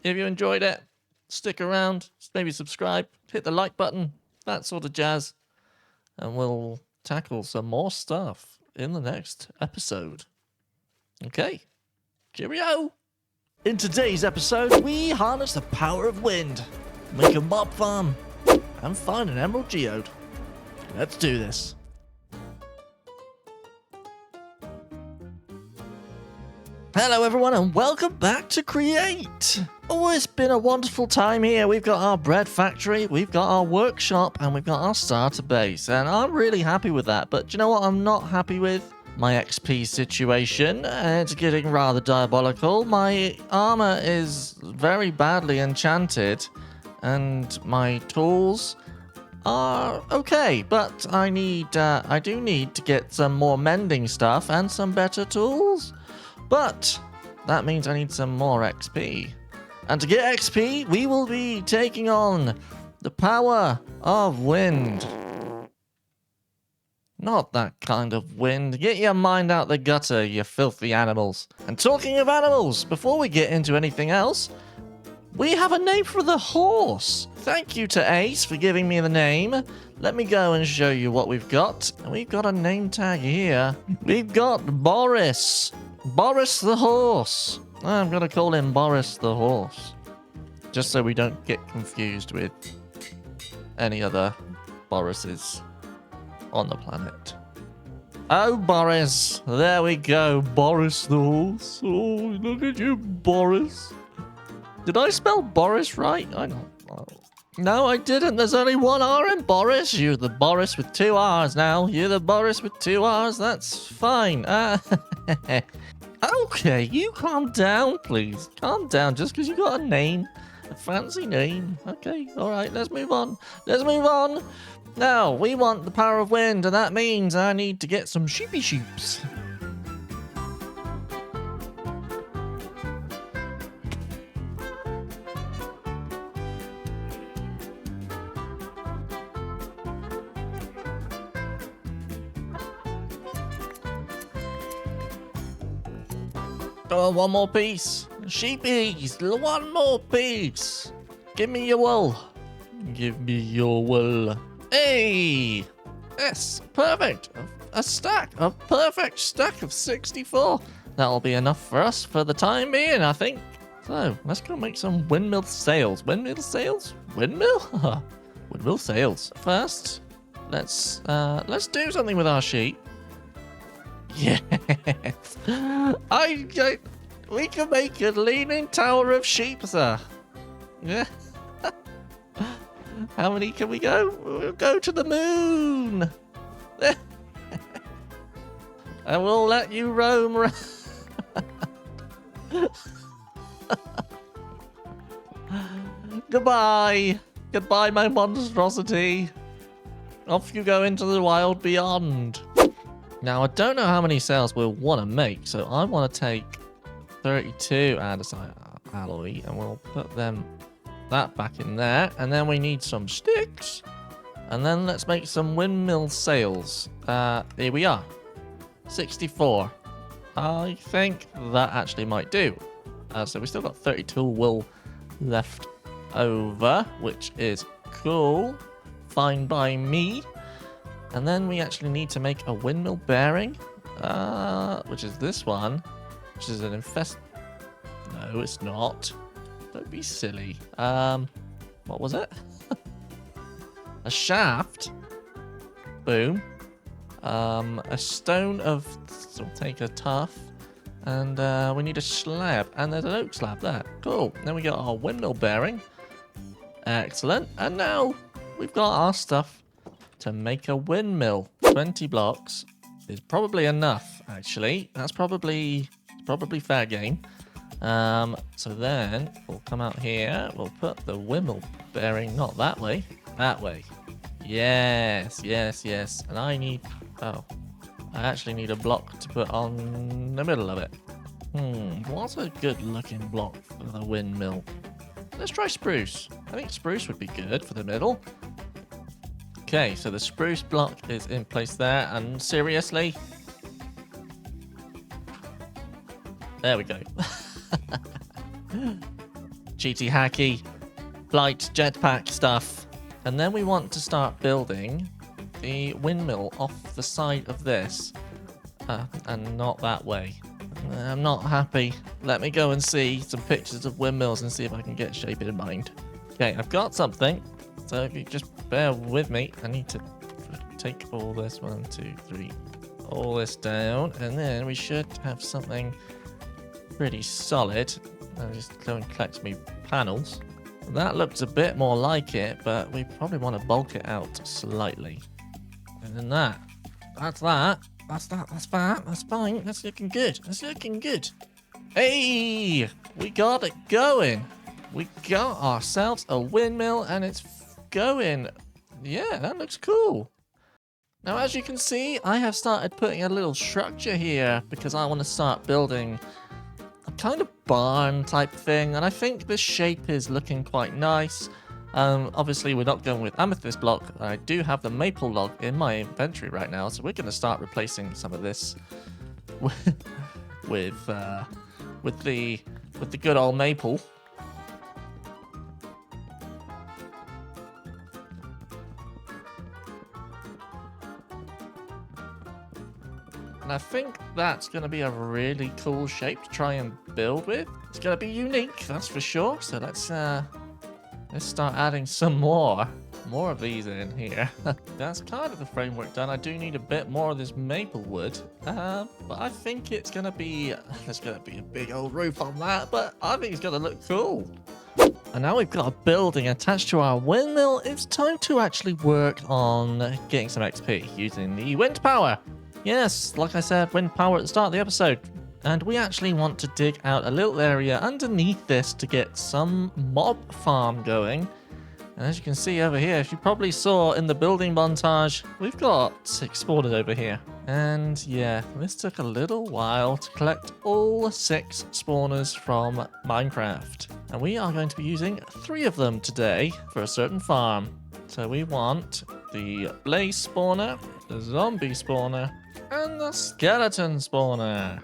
if you enjoyed it, stick around, maybe subscribe, hit the like button, that sort of jazz. And we'll tackle some more stuff in the next episode. Okay, cheerio! In today's episode, we harness the power of wind, make a mob farm, and find an emerald geode. Let's do this. Hello everyone and welcome back to Create! Oh, it's been a wonderful time here. We've got our bread factory, we've got our workshop, and we've got our starter base. And I'm really happy with that. But do you know what I'm not happy with? My XP situation. It's getting rather diabolical. My armor is very badly enchanted. And my tools are okay. But I do need to get some more mending stuff and some better tools. But that means I need some more XP. And to get XP, we will be taking on the power of wind. Not that kind of wind. Get your mind out the gutter, you filthy animals. And talking of animals, before we get into anything else, we have a name for the horse. Thank you to Ace for giving me the name. Let me go and show you what we've got. We've got a name tag here. We've got Boris. Boris the horse. I'm going to call him Boris the horse. Just so we don't get confused with any other Borises on the planet. Oh, Boris. There we go. Boris the horse. Oh, look at you, Boris. Did I spell Boris right? I don't know. No, I didn't. There's only one R in Boris. You're the Boris with two R's now. You're the Boris with two R's. That's fine. Okay, you calm down, please. Calm down, just because you got a name. A fancy name. Okay, alright, let's move on. Let's move on. Now, we want the power of wind, and that means I need to get some sheepy sheeps. Oh, one more piece. Sheepies, one more piece. Give me your wool. Give me your wool. Hey! Yes, perfect. A perfect stack of 64. That'll be enough for us for the time being, I think. So, let's go make some windmill sails. Windmill sails? Windmill? Windmill sails. First, let's do something with our sheep. Yes. We can make a leaning tower of sheep, sir. Yeah. How many can we go? We'll go to the moon. And we'll let you roam around. Goodbye. Goodbye, my monstrosity. Off you go into the wild beyond. Now, I don't know how many sails we'll want to make, so I want to take 32 andesite alloy, and we'll put that back in there. And then we need some sticks. And then let's make some windmill sails. Here we are. 64. I think that actually might do. So we still got 32 wool left over, which is cool. Fine by me. And then we actually need to make a windmill bearing, which is this one, which is an No, it's not. Don't be silly. What was it? A shaft. Boom. A stone of... So we'll take a tuff. And we need a slab. And there's an oak slab there. Cool. Then we got our windmill bearing. Excellent. And now we've got our stuff to make a windmill. 20 blocks is probably enough, actually. That's probably Probably fair game. So then we'll come out here. We'll put the windmill bearing not that way. That way. Yes, yes, yes. And I need... Oh. I actually need a block to put on the middle of it. What's a good looking block for the windmill? Let's try spruce. I think spruce would be good for the middle. Okay, so the spruce block is in place there, and seriously? There we go. GT hacky, light jetpack stuff. And then we want to start building the windmill off the side of this. And not that way. I'm not happy. Let me go and see some pictures of windmills and see if I can get shape in mind. Okay, I've got something. So if you just bear with me, I need to take all this, 1, 2, 3, all this down, and then we should have something pretty solid. I'll just go and collect me panels. That looks a bit more like it, but we probably want to bulk it out slightly. And then that's fine. That's looking good. That's looking good. Hey, we got it going. We got ourselves a windmill and it's going. Yeah, that looks cool. Now, as you can see, I have started putting a little structure here because I want to start building a kind of barn type thing. And I think this shape is looking quite nice. Obviously, we're not going with amethyst block. I do have the maple log in my inventory right now, so we're going to start replacing some of this with the good old maple. And I think that's going to be a really cool shape to try and build with. It's going to be unique, that's for sure. So let's start adding some more of these in here. That's kind of the framework done. I do need a bit more of this maple wood, but I think it's gonna be there's gonna be a big old roof on that. But I think it's gonna look cool. And now we've got a building attached to our windmill. It's time to actually work on getting some XP using the wind power. Yes, like I said, wind power at the start of the episode. And we actually want to dig out a little area underneath this to get some mob farm going. And as you can see over here, if you probably saw in the building montage, we've got 6 spawners over here. And yeah, this took a little while to collect all 6 spawners from Minecraft. And we are going to be using 3 of them today for a certain farm. So we want the blaze spawner, the zombie spawner, and the skeleton spawner.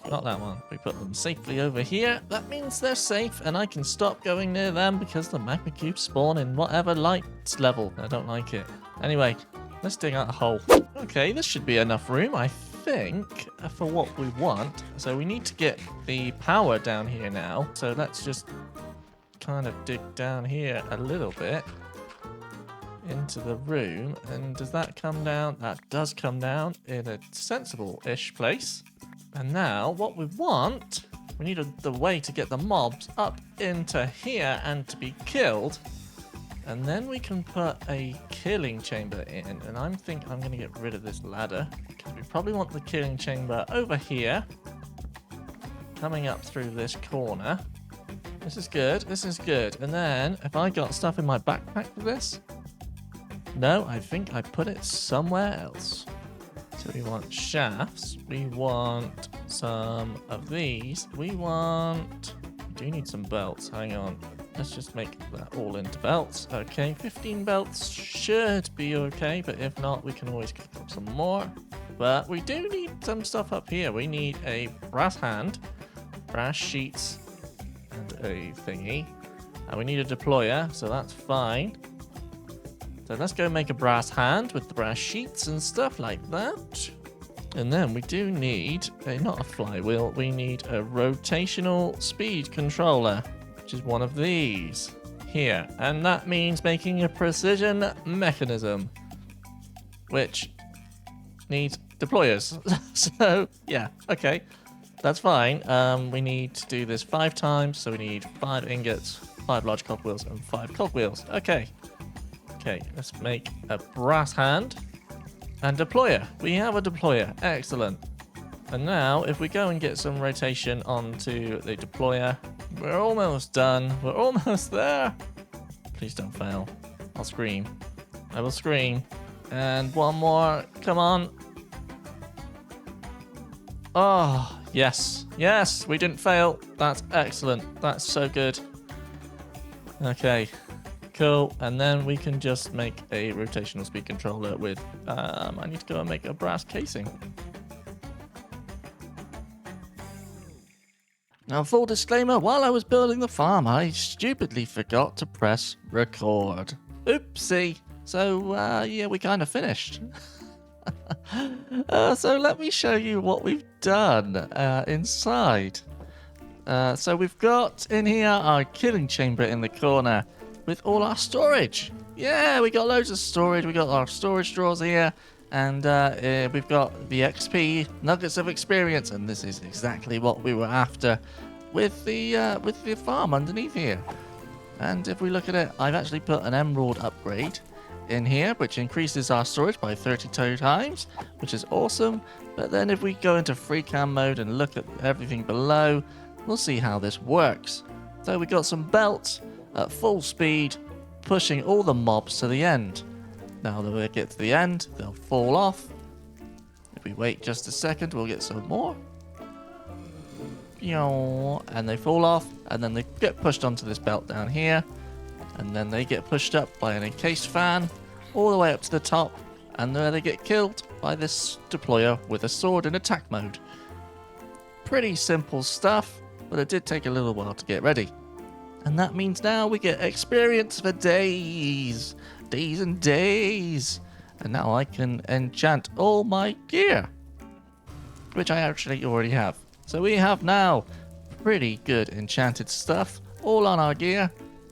Not that one. We put them safely over here. That means they're safe and I can stop going near them because the magma cubes spawn in whatever light level. I don't like it. Anyway, let's dig out a hole. Okay, this should be enough room, I think, for what we want. So we need to get the power down here now. So let's just kind of dig down here a little bit into the room. And does that come down? That does come down in a sensible-ish place. And now, what we want, we need the way to get the mobs up into here and to be killed. And then we can put a killing chamber in. And I think I'm going to get rid of this ladder, because we probably want the killing chamber over here, coming up through this corner. This is good. This is good. And then, if I got stuff in my backpack for this? No, I think I put it somewhere else. So we want shafts, we want some of these, we do need some belts, hang on. Let's just make that all into belts. Okay, 15 belts should be okay, but if not, we can always cook up some more. But we do need some stuff up here. We need a brass hand, brass sheets, and a thingy. And we need a deployer, so that's fine. So let's go make a brass hand with the brass sheets and stuff like that. And then we do need, not a flywheel, we need a rotational speed controller, which is one of these here. And that means making a precision mechanism, which needs deployers. So, yeah, okay, that's fine. We need to do this 5 times, so we need 5 ingots, 5 large cogwheels, and 5 cogwheels. Okay. Okay, let's make a brass hand and deployer. We have a deployer. Excellent. And now, if we go and get some rotation onto the deployer, we're almost done. We're almost there. Please don't fail. I'll scream. I will scream. And one more. Come on. Oh, yes. Yes, we didn't fail. That's excellent. That's so good. Okay. Cool. And then we can just make a rotational speed controller with... I need to go and make a brass casing. Now, full disclaimer, while I was building the farm, I stupidly forgot to press record. Oopsie. So, yeah, we kind of finished. So let me show you what we've done inside. So we've got in here our killing chamber in the corner with all our storage. Yeah, we got loads of storage. We got our storage drawers here. And we've got the XP, nuggets of experience, and this is exactly what we were after with the farm underneath here. And if we look at it, I've actually put an emerald upgrade in here, which increases our storage by 32 times, which is awesome. But then if we go into free cam mode and look at everything below, we'll see how this works. So we got some belts at full speed, pushing all the mobs to the end. Now that we get to the end, they'll fall off. If we wait just a second, we'll get some more. And they fall off, and then they get pushed onto this belt down here. And then they get pushed up by an encased fan, all the way up to the top. And there they get killed by this deployer with a sword in attack mode. Pretty simple stuff, but it did take a little while to get ready. And that means now we get experience for days. Days and days. And now I can enchant all my gear, which I actually already have. So we have now pretty good enchanted stuff all on our gear.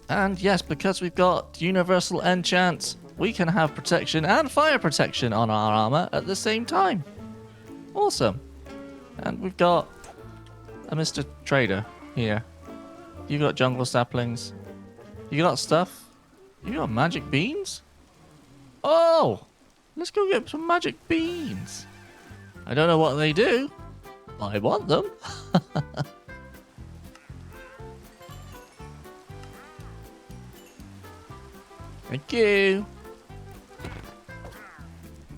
And yes, because we've got universal enchants, we can have protection and fire protection on our armor at the same time. Awesome. And we've got a Mr. Trader here. You got jungle saplings. You got stuff. You got magic beans? Oh! Let's go get some magic beans. I don't know what they do. I want them. Thank you.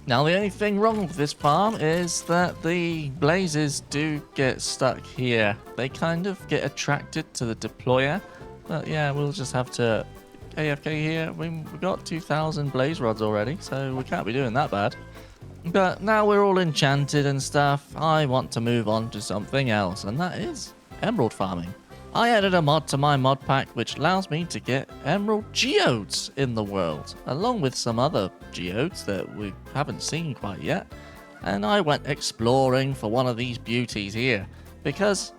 Now, the only thing wrong with this farm is that the blazes do get stuck here. They kind of get attracted to the deployer. But yeah, we'll just have to... AFK here. We've got 2,000 blaze rods already, so we can't be doing that bad. But now we're all enchanted and stuff, I want to move on to something else, and that is emerald farming. I added a mod to my mod pack which allows me to get emerald geodes in the world, along with some other geodes that we haven't seen quite yet. And I went exploring for one of these beauties here, because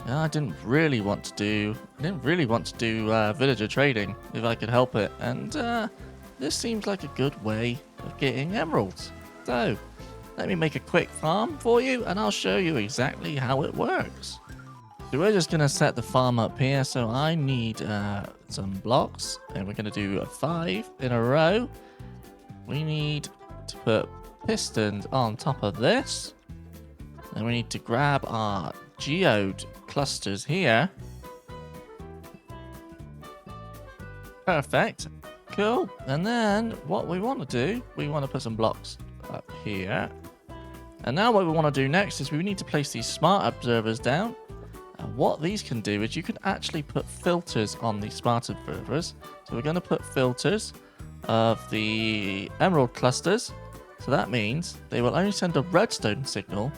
I didn't really want to do villager trading if I could help it, and this seems like a good way of getting emeralds. So let me make a quick farm for you, and I'll show you exactly how it works. So we're just gonna set the farm up here. So I need some blocks, and we're gonna do 5 in a row. We need to put pistons on top of this, and we need to grab our geode clusters here. Perfect. Cool. And then what we want to do, we want to put some blocks up here. And now what we want to do next is we need to place these smart observers down. And what these can do is you can actually put filters on these smart observers. So we're going to put filters of the emerald clusters. So that means they will only send a redstone signal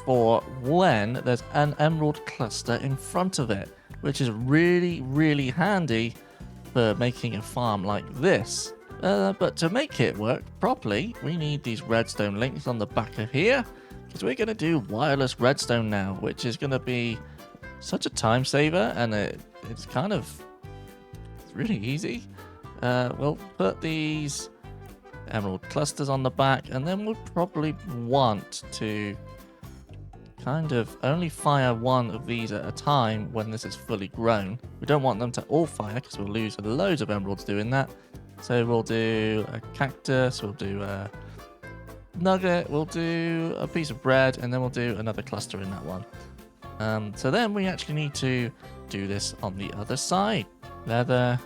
for when there's an emerald cluster in front of it, which is really, really handy for making a farm like this. But to make it work properly, we need these redstone links on the back of here, because we're going to do wireless redstone now, which is going to be such a time saver, and it's really easy. We'll put these emerald clusters on the back, and then we'll probably want to kind of only fire one of these at a time when this is fully grown. We don't want them to all fire because we'll lose loads of emeralds doing that. So we'll do a cactus, we'll do nugget, we'll do a piece of bread, and then we'll do another cluster in that one. So then we actually need to do this on the other side. Leather,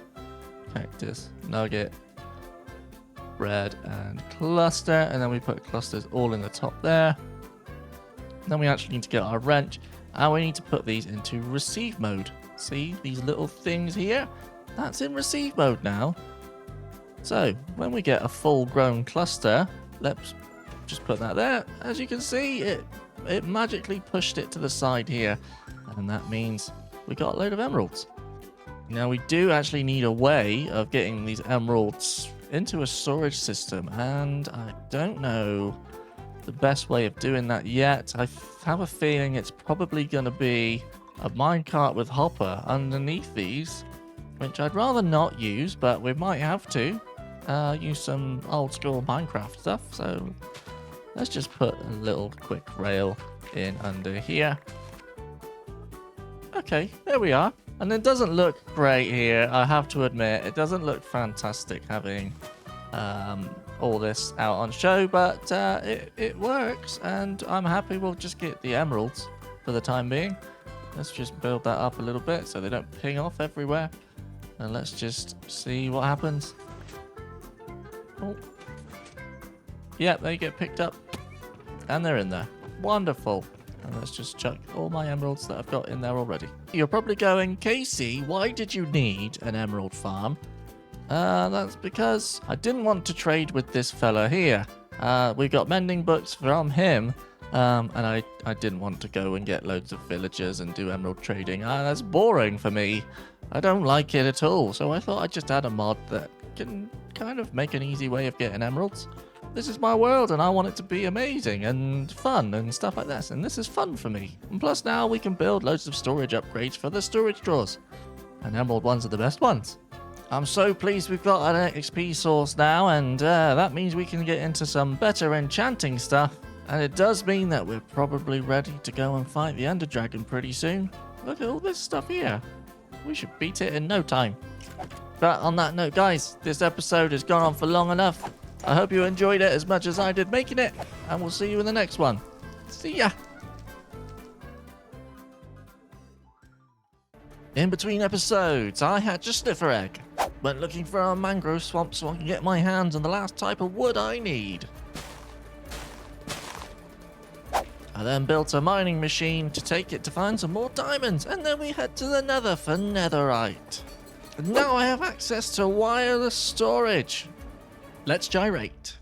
cactus, nugget, bread, and cluster. And then we put clusters all in the top there. Then we actually need to get our wrench, and we need to put these into receive mode. See these little things here? That's in receive mode now. So when we get a full grown cluster, let's just put that there. As you can see, it magically pushed it to the side here, and that means we got a load of emeralds. Now we do actually need a way of getting these emeralds into a storage system, and I don't know the best way of doing that yet. I have a feeling it's probably going to be a minecart with hopper underneath these, which I'd rather not use, but we might have to use some old school Minecraft stuff. So let's just put a little quick rail in under here. Okay, there we are. And it doesn't look great here, I have to admit. It doesn't look fantastic having all this out on show, but it works, and I'm happy we'll just get the emeralds for the time being. Let's just build that up a little bit so they don't ping off everywhere. And let's just see what happens. Oh. Yeah, they get picked up. And they're in there. Wonderful. And let's just chuck all my emeralds that I've got in there already. You're probably going, Casey, why did you need an emerald farm? That's because I didn't want to trade with this fella here. We got mending books from him. And I didn't want to go and get loads of villagers and do emerald trading. That's boring for me. I don't like it at all. So I thought I'd just add a mod that can kind of make an easy way of getting emeralds. This is my world, and I want it to be amazing and fun and stuff like this. And this is fun for me. And plus now we can build loads of storage upgrades for the storage drawers. And emerald ones are the best ones. I'm so pleased we've got an XP source now, and that means we can get into some better enchanting stuff. And it does mean that we're probably ready to go and fight the Ender Dragon pretty soon. Look at all this stuff here. We should beat it in no time. But on that note, guys, this episode has gone on for long enough. I hope you enjoyed it as much as I did making it, and we'll see you in the next one. See ya! In between episodes, I hatched a sniffer egg. Went looking for a mangrove swamp so I can get my hands on the last type of wood I need. I then built a mining machine to take it to find some more diamonds, and then we head to the nether for netherite. And now I have access to wireless storage. Let's gyrate.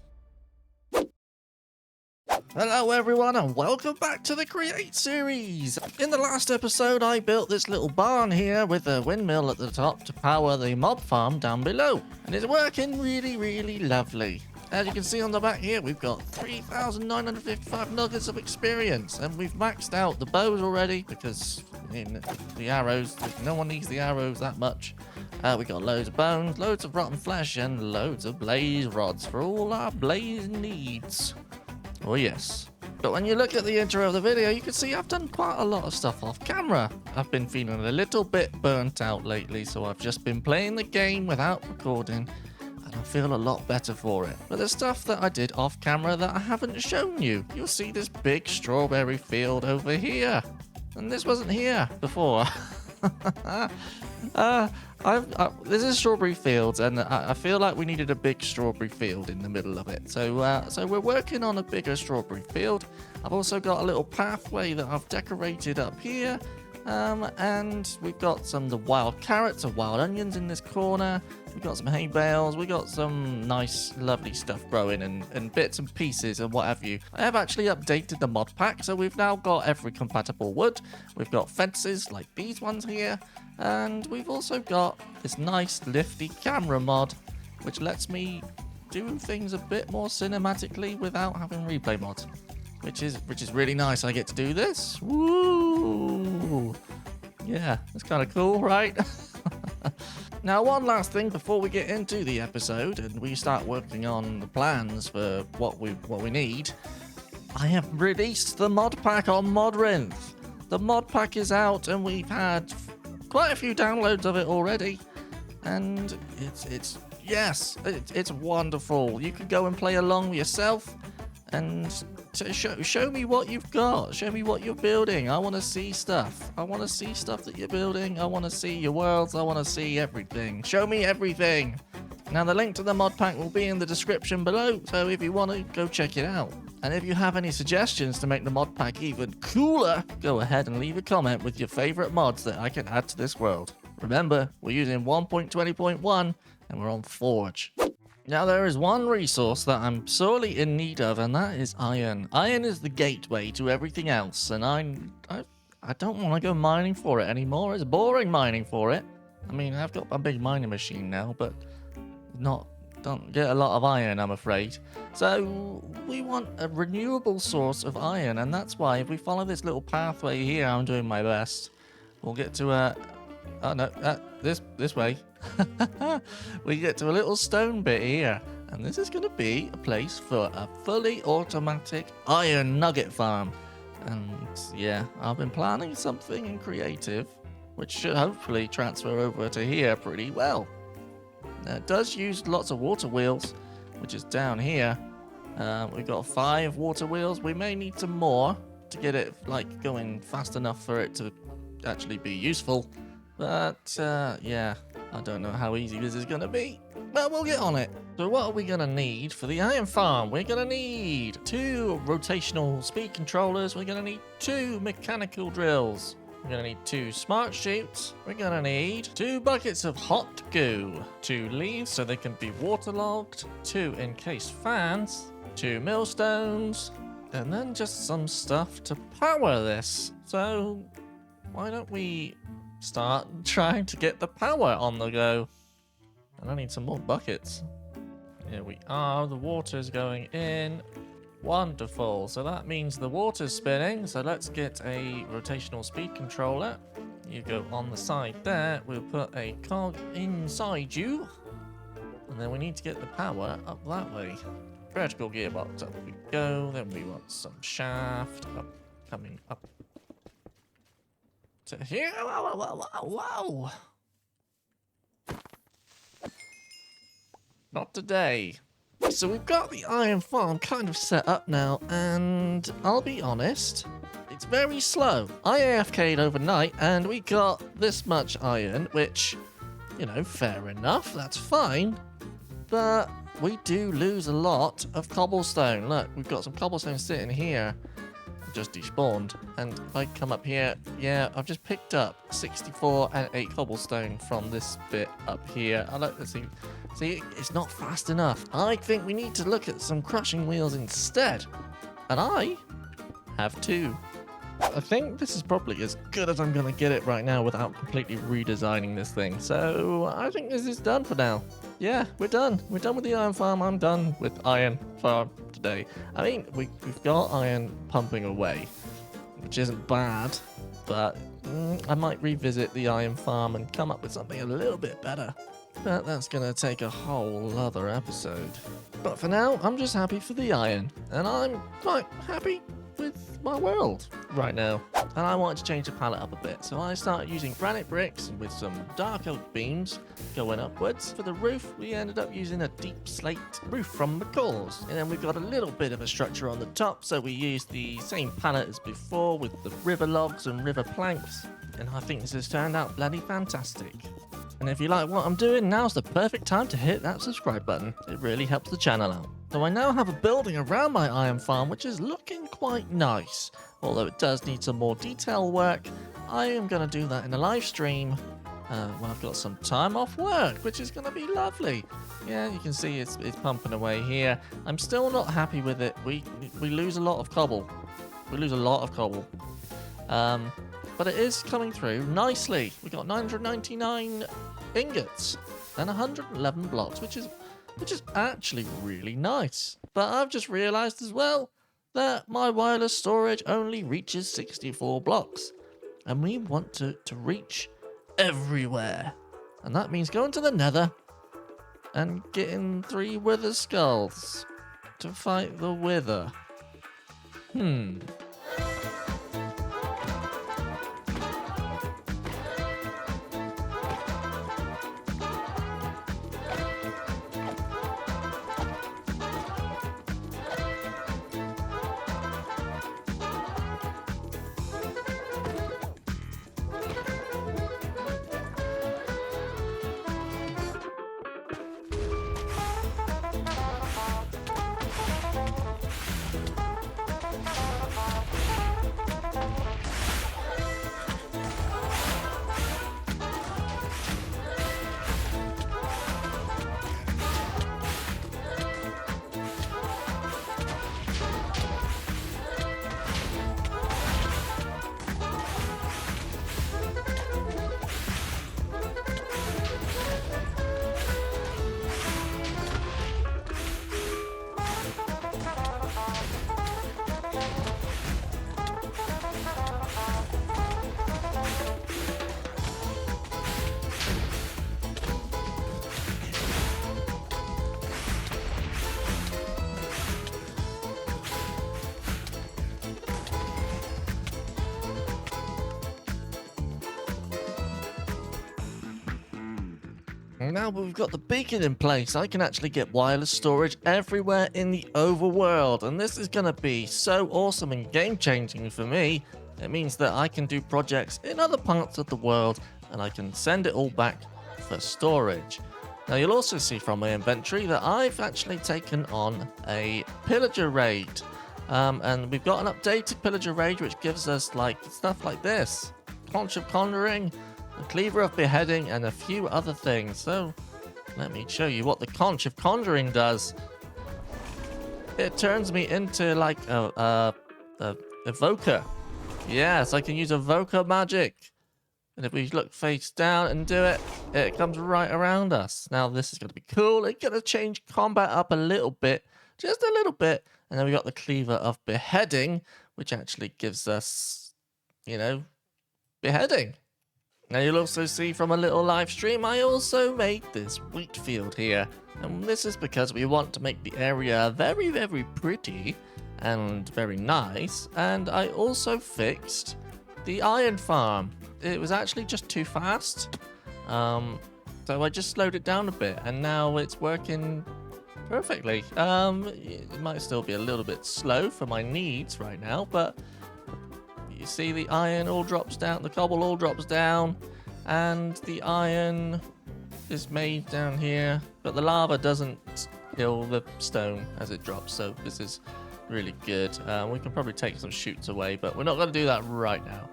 Hello everyone, and welcome back to the Create series. In the last episode I built this little barn here with a windmill at the top to power the mob farm down below. And it's working really lovely. As you can see on the back here, we've got 3,955 nuggets of experience, and we've maxed out the bows already because the arrows, no one needs the arrows that much. We got loads of bones, loads of rotten flesh, and loads of blaze rods for all our blaze needs. Oh yes. But when you look at the intro of the video, you can see I've done quite a lot of stuff off camera. I've been feeling a little bit burnt out lately, so I've just been playing the game without recording, and I feel a lot better for it. But there's stuff that I did off camera that I haven't shown you. You'll see this big strawberry field over here, and this wasn't here before. This is strawberry fields, and I feel like we needed a big strawberry field in the middle of it. So we're working on a bigger strawberry field. I've also got a little pathway that I've decorated up here. And we've got some of the wild carrots and wild onions in this corner. We've got some hay bales. We've got some nice, lovely stuff growing and bits and pieces and what have you. I have actually updated the mod pack, so we've now got every compatible wood. We've got fences like these ones here. And we've also got this nice, lifty camera mod, which lets me do things a bit more cinematically without having replay mods. Which is really nice. I get to do this. Woo! Yeah, that's kind of cool, right? Now, one last thing before we get into the episode and we start working on the plans for what we need. I have released the mod pack on Modrinth. The mod pack is out, and we've had quite a few downloads of it already. And it's wonderful. You can go and play along yourself. and show me what you've got. Show me what you're building. I want to see stuff. I want to see stuff that you're building. I want to see your worlds. I want to see everything. Show me everything. Now, the link to the mod pack will be in the description below, so if you want to, go check it out. And if you have any suggestions to make the mod pack even cooler, go ahead and leave a comment with your favorite mods that I can add to this world. Remember, we're using 1.20.1 and we're on Forge. Now, there is one resource that I'm sorely in need of, and that is iron. Iron is the gateway to everything else, and I don't want to go mining for it anymore. It's boring mining for it. I mean, I've got a big mining machine now, but don't get a lot of iron, I'm afraid. So we want a renewable source of iron, and that's why if we follow this little pathway here, I'm doing my best, we'll get to this way. We get to a little stone bit here, and this is going to be a place for a fully automatic iron nugget farm. And yeah, I've been planning something creative, which should hopefully transfer over to here pretty well. Now, it does use lots of water wheels, which is down here. We've got 5 water wheels. We may need some more to get it like going fast enough for it to actually be useful. But yeah, I don't know how easy this is going to be, but we'll get on it. So what are we going to need for the iron farm? We're going to need 2 rotational speed controllers. We're going to need 2 mechanical drills. We're going to need 2 smart chutes. We're going to need 2 buckets of hot goo, 2 leaves so they can be waterlogged, 2 encased fans, 2 millstones, and then just some stuff to power this. So why don't we start trying to get the power on the go? And I need some more buckets. Here we are. The water's going in. Wonderful. So that means the water's spinning. So let's get a rotational speed controller. You go on the side there. We'll put a cog inside you. And then we need to get the power up that way. Vertical gearbox. Up we go. Then we want some shaft coming up to here. Whoa. Not today. So we've got the iron farm kind of set up now, and I'll be honest, it's very slow. I AFK'd overnight, and we got this much iron, which, you know, fair enough, that's fine. But we do lose a lot of cobblestone. Look, we've got some cobblestone sitting here. Just despawned, and if I come up here, yeah, I've just picked up 64 and 8 cobblestone from this bit up here. Let's see, it's not fast enough. I think we need to look at some crushing wheels instead, and I have 2. I think this is probably as good as I'm gonna get it right now without completely redesigning this thing. So I think this is done for now. Yeah, we're done. We're done with the iron farm. I'm done with iron farm today. I mean, we've got iron pumping away, which isn't bad, but I might revisit the iron farm and come up with something a little bit better. But that's gonna take a whole other episode. But for now, I'm just happy for the iron, and I'm quite happy with my world right now. And I wanted to change the palette up a bit, so I started using granite bricks with some dark oak beams going upwards. For the roof, we ended up using a deep slate roof from McCall's, and then we've got a little bit of a structure on the top, so we used the same palette as before with the river logs and river planks, and I think this has turned out bloody fantastic. And if you like what I'm doing, now's the perfect time to hit that subscribe button. It really helps the channel out. So I now have a building around my iron farm, which is looking quite nice. Although it does need some more detail work, I am going to do that in a live stream when I've got some time off work, which is going to be lovely. Yeah, you can see it's pumping away here. I'm still not happy with it. We lose a lot of cobble. But it is coming through nicely. We got 999 ingots and 111 blocks, which is actually really nice. But I've just realized as well that my wireless storage only reaches 64 blocks, and we want to reach everywhere. And that means going to the nether and getting 3 wither skulls to fight the wither. Now we've got the beacon in place, I can actually get wireless storage everywhere in the overworld. And this is going to be so awesome and game-changing for me. It means that I can do projects in other parts of the world and I can send it all back for storage. Now you'll also see from my inventory that I've actually taken on a pillager raid. And we've got an updated pillager raid which gives us like stuff like this. Conch of Conjuring, a cleaver of beheading, and a few other things. So let me show you what the Conch of Conjuring does. It turns me into like a evoker. Yes, I can use evoker magic. And if we look face down and do it, it comes right around us. Now this is going to be cool. It's going to change combat up a little bit, just a little bit. And then we got the cleaver of beheading, which actually gives us, you know, beheading. Now you'll also see from a little live stream, I also made this wheat field here. And this is because we want to make the area very, very pretty and very nice. And I also fixed the iron farm. It was actually just too fast. So I just slowed it down a bit and now it's working perfectly. It might still be a little bit slow for my needs right now, but you see the iron all drops down, the cobble all drops down, and the iron is made down here, but the lava doesn't kill the stone as it drops, so this is really good. We can probably take some shoots away, but we're not going to do that right now.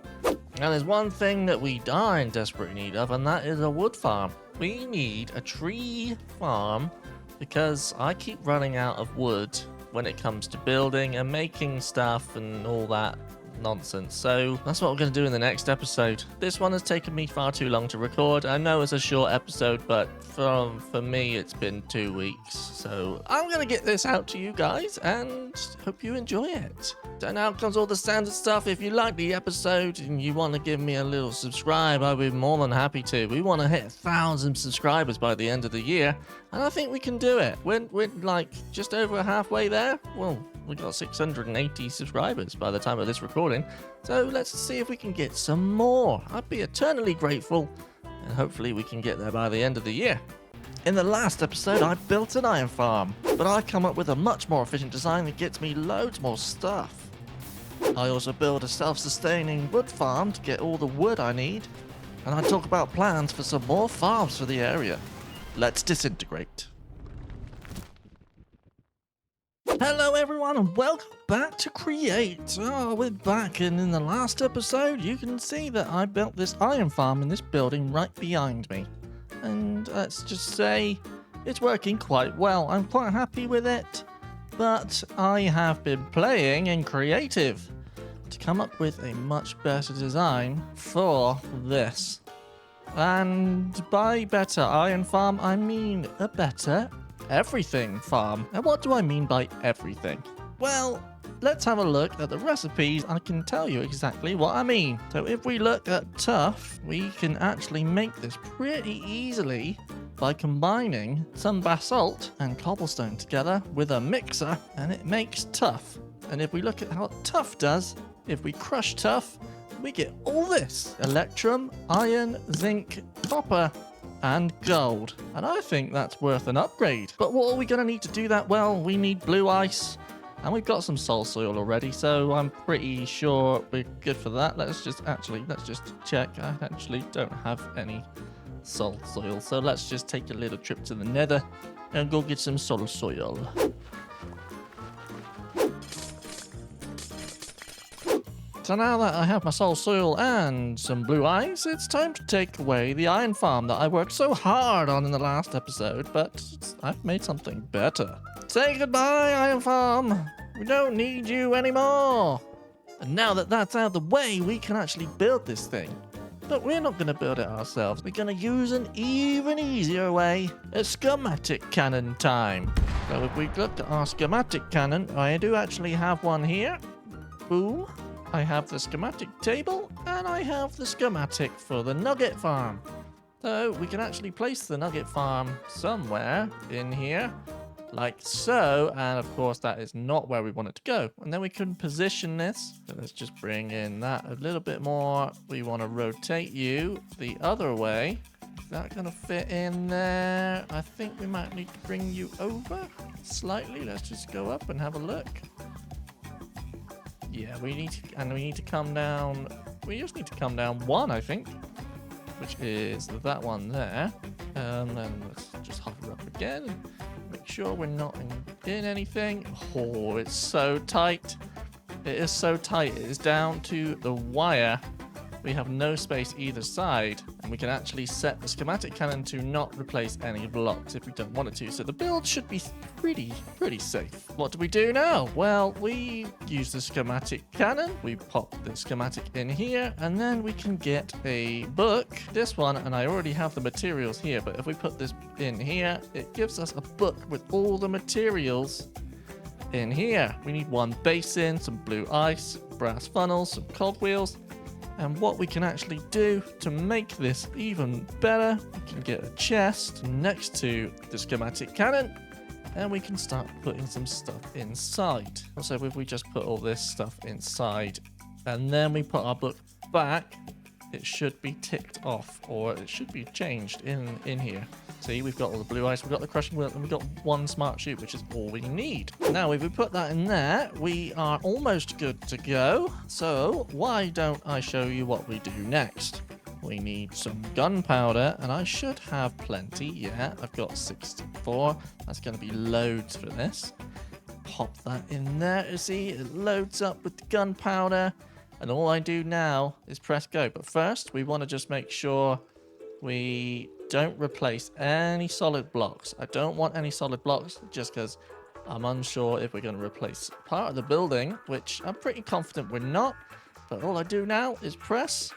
Now there's one thing that we are in desperate need of, and that is a wood farm. We need a tree farm because I keep running out of wood when it comes to building and making stuff and all that nonsense. So that's what we're going to do in the next episode. This one has taken me far too long to record. I know it's a short episode, but for me it's been 2 weeks. So I'm going to get this out to you guys and hope you enjoy it. So now comes all the standard stuff. If you like the episode and you want to give me a little subscribe, I'll be more than happy to. We want to hit 1,000 subscribers by the end of the year, and I think we can do it. We're like just over halfway there. Well, we got 680 subscribers by the time of this recording, so let's see if we can get some more. I'd be eternally grateful, and hopefully we can get there by the end of the year. In the last episode, I built an iron farm, but I've come up with a much more efficient design that gets me loads more stuff. I also build a self-sustaining wood farm to get all the wood I need, and I talk about plans for some more farms for the area. Let's disintegrate. Hello everyone and welcome back to Create. Oh, we're back, and in the last episode you can see that I built this iron farm in this building right behind me. And let's just say it's working quite well. I'm quite happy with it, but I have been playing in creative to come up with a much better design for this. And by better iron farm, I mean a better everything farm. And what do I mean by everything? Well, let's have a look at the recipes. I can tell you exactly what I mean. So if we look at tough, we can actually make this pretty easily by combining some basalt and cobblestone together with a mixer, and it makes tough. And if we look at how tough does, if we crush tough, we get all this: electrum, iron, zinc, copper, and gold. And I think that's worth an upgrade. But what are we going to need to do that? Well, we need blue ice, and we've got some soul soil already, so I'm pretty sure we're good for that. Let's just check. I actually don't have any soul soil, so let's just take a little trip to the nether and go get some soul soil. So now that I have my soul soil and some blue ice, it's time to take away the iron farm that I worked so hard on in the last episode, but I've made something better. Say goodbye, iron farm. We don't need you anymore. And now that that's out of the way, we can actually build this thing. But we're not going to build it ourselves. We're going to use an even easier way. A schematic cannon time. So if we look at our schematic cannon, I do actually have one here. Boom. I have the schematic table, and I have the schematic for the nugget farm. So we can actually place the nugget farm somewhere in here, like so, and of course that is not where we want it to go. And then we can position this. So let's just bring in that a little bit more. We want to rotate you the other way. Is that gonna fit in there? I think we might need to bring you over slightly. Let's just go up and have a look. Yeah, we need to come down. We just need to come down one, I think, which is that one there. And then let's just hover up again and make sure we're not in anything. Oh, it's so tight. It is so tight. It is down to the wire. We have no space either side, and we can actually set the schematic cannon to not replace any blocks if we don't want it to. So the build should be pretty safe. What do we do now? Well, we use the schematic cannon. We pop the schematic in here, and then we can get a book. This one, and I already have the materials here, but if we put this in here, it gives us a book with all the materials in here. We need one basin, some blue ice, brass funnels, some cogwheels. And what we can actually do to make this even better, we can get a chest next to the schematic cannon, and we can start putting some stuff inside. So if we just put all this stuff inside, and then we put our book back, it should be ticked off, or it should be changed in here. See, we've got all the blue ice, we've got the crushing wheel, and we've got one smart chute, which is all we need. Now, if we put that in there, we are almost good to go. So why don't I show you what we do next? We need some gunpowder, and I should have plenty. Yeah, I've got 64. That's going to be loads for this. Pop that in there. You see, it loads up with the gunpowder. And all I do now is press go. But first, we want to just make sure we don't replace any solid blocks. I don't want any solid blocks just because I'm unsure if we're going to replace part of the building, which I'm pretty confident we're not. But all I do now is press.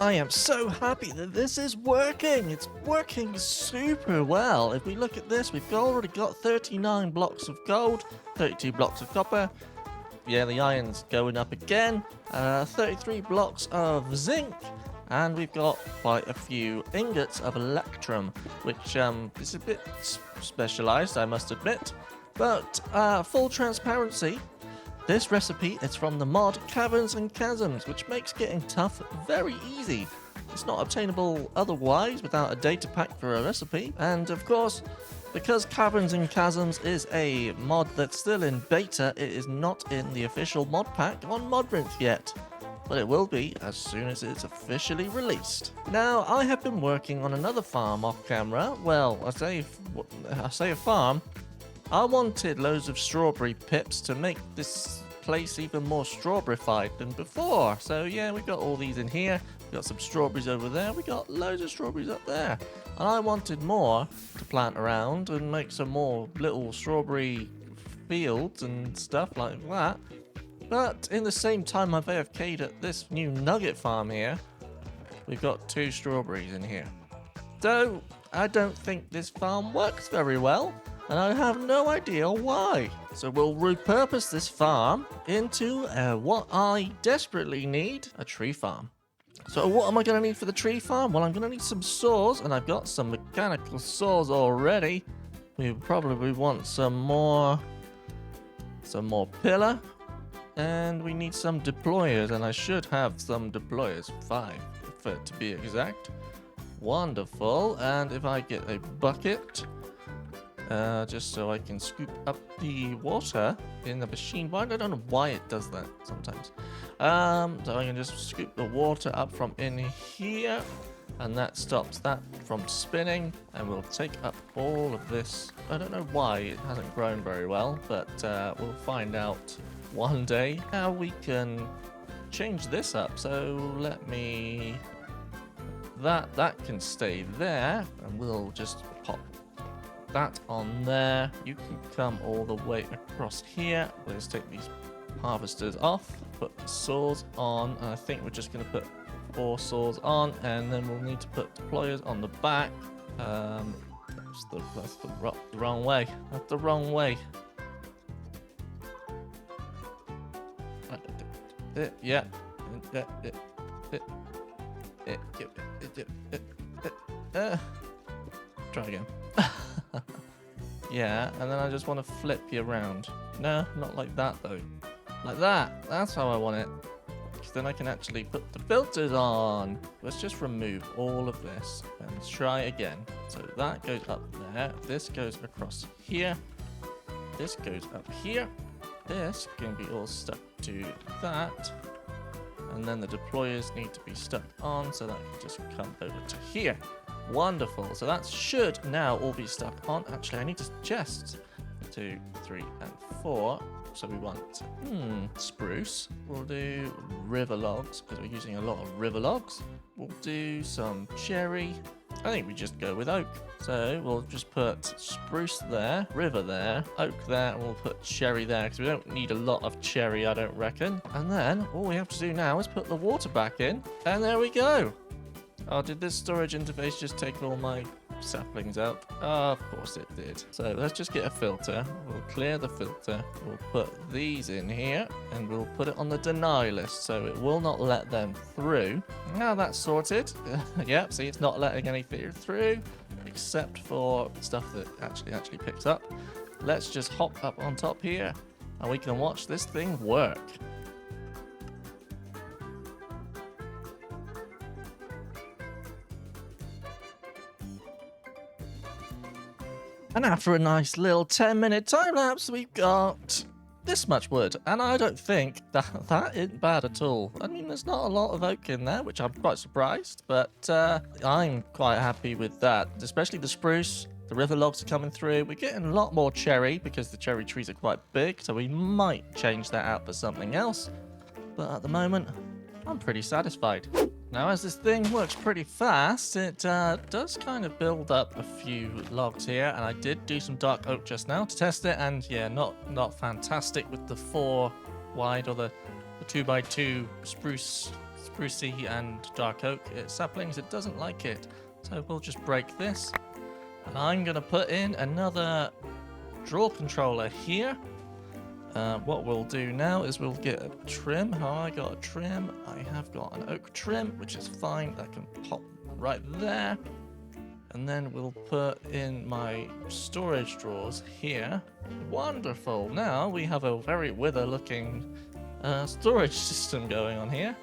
I am so happy that this is working. It's working super well. If we look at this, we've already got 39 blocks of gold, 32 blocks of copper. Yeah, the iron's going up again. 33 blocks of zinc. And we've got quite a few ingots of electrum, which is a bit specialized, I must admit. But full transparency, this recipe is from the mod Caverns and Chasms, which makes getting tough very easy. It's not obtainable otherwise without a data pack for a recipe. And of course, because Caverns and Chasms is a mod that's still in beta, it is not in the official mod pack on Modrinth yet. But it will be as soon as it's officially released. Now, I have been working on another farm off camera. Well, I say a farm. I wanted loads of strawberry pips to make this place even more strawberry-fied than before. So yeah, we got all these in here. We got some strawberries over there. We got loads of strawberries up there. And I wanted more to plant around and make some more little strawberry fields and stuff like that. But in the same time I've AFK'd at this new nugget farm here, we've got 2 strawberries in here. So I don't think this farm works very well. And I have no idea why. So we'll repurpose this farm into what I desperately need, a tree farm. So what am I going to need for the tree farm? Well, I'm going to need some saws, and I've got some mechanical saws already. We probably want some more pillar, and we need some deployers, and I should have some deployers, 5 to be exact. Wonderful, and if I get a bucket, just so I can scoop up the water in the machine. I don't know why it does that sometimes. So I can just scoop the water up from in here, and that stops that from spinning, and we'll take up all of this. I don't know why it hasn't grown very well, but we'll find out one day how we can change this up. So let me... That can stay there, and we'll just pop that on there. You can come all the way across here. Let's take these harvesters off, put the saws on, and I think we're just going to put 4 saws on, and then we'll need to put deployers on the back. That's the wrong way. That's the wrong way. Yeah. Try again. Yeah, and then I just want to flip you around. No, not like that though. Like that. That's how I want it. Because then I can actually put the filters on. Let's just remove all of this and try again. So that goes up there. This goes across here. This goes up here. This can be all stuck to that. And then the deployers need to be stuck on, so that can just come over to here. Wonderful. So that should now all be stuck on. Actually, I need to just 2, 3, and 4. So we want spruce. We'll do river logs because we're using a lot of river logs. We'll do some cherry. I think we just go with oak. So we'll just put spruce there, river there, oak there, and we'll put cherry there because we don't need a lot of cherry, I don't reckon. And then all we have to do now is put the water back in, and there we go. Oh, did this storage interface just take all my saplings out? Oh, of course it did. So let's just get a filter. We'll clear the filter. We'll put these in here and we'll put it on the deny list so it will not let them through. Now that's sorted. Yep, see, it's not letting anything through except for stuff that actually picks up. Let's just hop up on top here and we can watch this thing work. And after a nice little 10-minute time lapse, we've got this much wood. And I don't think that isn't bad at all. I mean, there's not a lot of oak in there, which I'm quite surprised. But I'm quite happy with that, especially the spruce. The river logs are coming through. We're getting a lot more cherry because the cherry trees are quite big. So we might change that out for something else. But at the moment, I'm pretty satisfied. Now, as this thing works pretty fast, it does kind of build up a few logs here, and I did do some dark oak just now to test it, and yeah, not fantastic with the 4 wide or the 2x2 sprucey and dark oak saplings. It doesn't like it, so we'll just break this, and I'm gonna put in another draw controller here. What we'll do now is we'll get a trim. I got a trim. I have got an oak trim, which is fine. That can pop right there. And then we'll put in my storage drawers here. Wonderful. Now we have a very wither looking storage system going on here.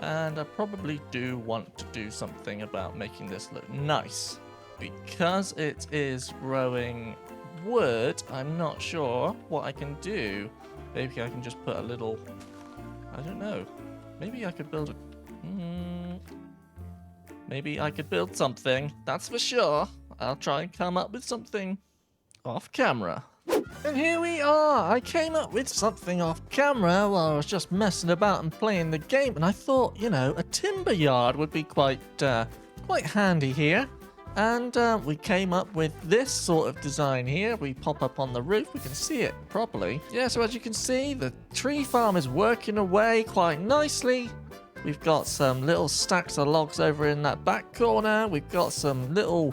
And I probably do want to do something about making this look nice. Because it is growing wood, I'm not sure what I can do. Maybe I can just put a little, I don't know, maybe I could build a maybe I could build something, that's for sure. I'll try and come up with something off camera. And here we are. I came up with something off camera while I was just messing about and playing the game, and I thought, you know, a timber yard would be quite handy here. And we came up with this sort of design here. We pop up on the roof. We can see it properly. Yeah, so as you can see, the tree farm is working away quite nicely. We've got some little stacks of logs over in that back corner. We've got some little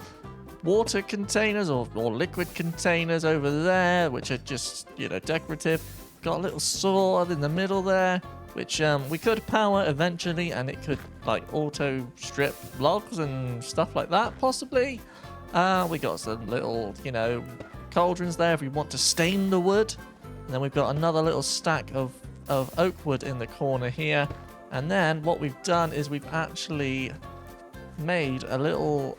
water containers or liquid containers over there, which are just, you know, decorative. Got a little saw in the middle there, which we could power eventually, and it could like auto strip logs and stuff like that possibly. We got some little, you know, cauldrons there if we want to stain the wood. And then we've got another little stack of oak wood in the corner here. And then what we've done is we've actually made a little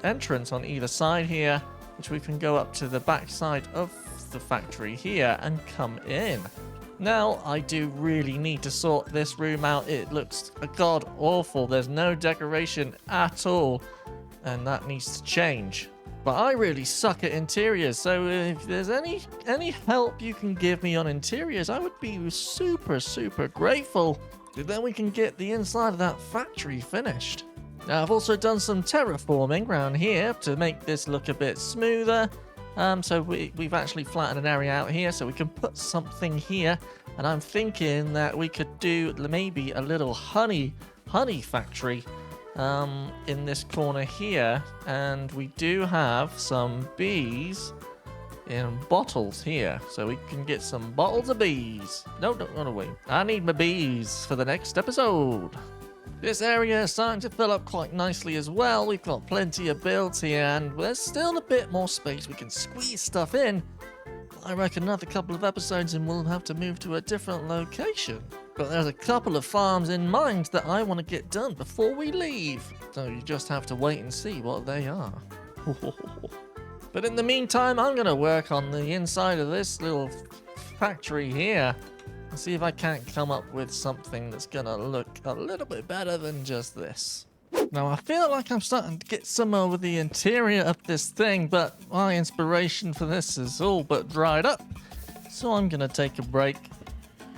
entrance on either side here, which we can go up to the back side of the factory here and come in. Now, I do really need to sort this room out. It looks god awful. There's no decoration at all, and that needs to change. But I really suck at interiors, so if there's any help you can give me on interiors, I would be super grateful. Then we can get the inside of that factory finished. Now, I've also done some terraforming around here to make this look a bit smoother. So we've actually flattened an area out here so we can put something here. And I'm thinking that we could do maybe a little honey factory in this corner here. And we do have some bees in bottles here, so we can get some bottles of bees. No, don't run away. I need my bees for the next episode. This area is starting to fill up quite nicely as well. We've got plenty of builds here, and there's still a bit more space we can squeeze stuff in. I reckon another couple of episodes and we'll have to move to a different location. But there's a couple of farms in mind that I want to get done before we leave. So you just have to wait and see what they are. But in the meantime, I'm going to work on the inside of this little factory here. And see if I can't come up with something that's going to look a little bit better than just this. Now, I feel like I'm starting to get somewhere with the interior of this thing, but my inspiration for this is all but dried up. So I'm going to take a break.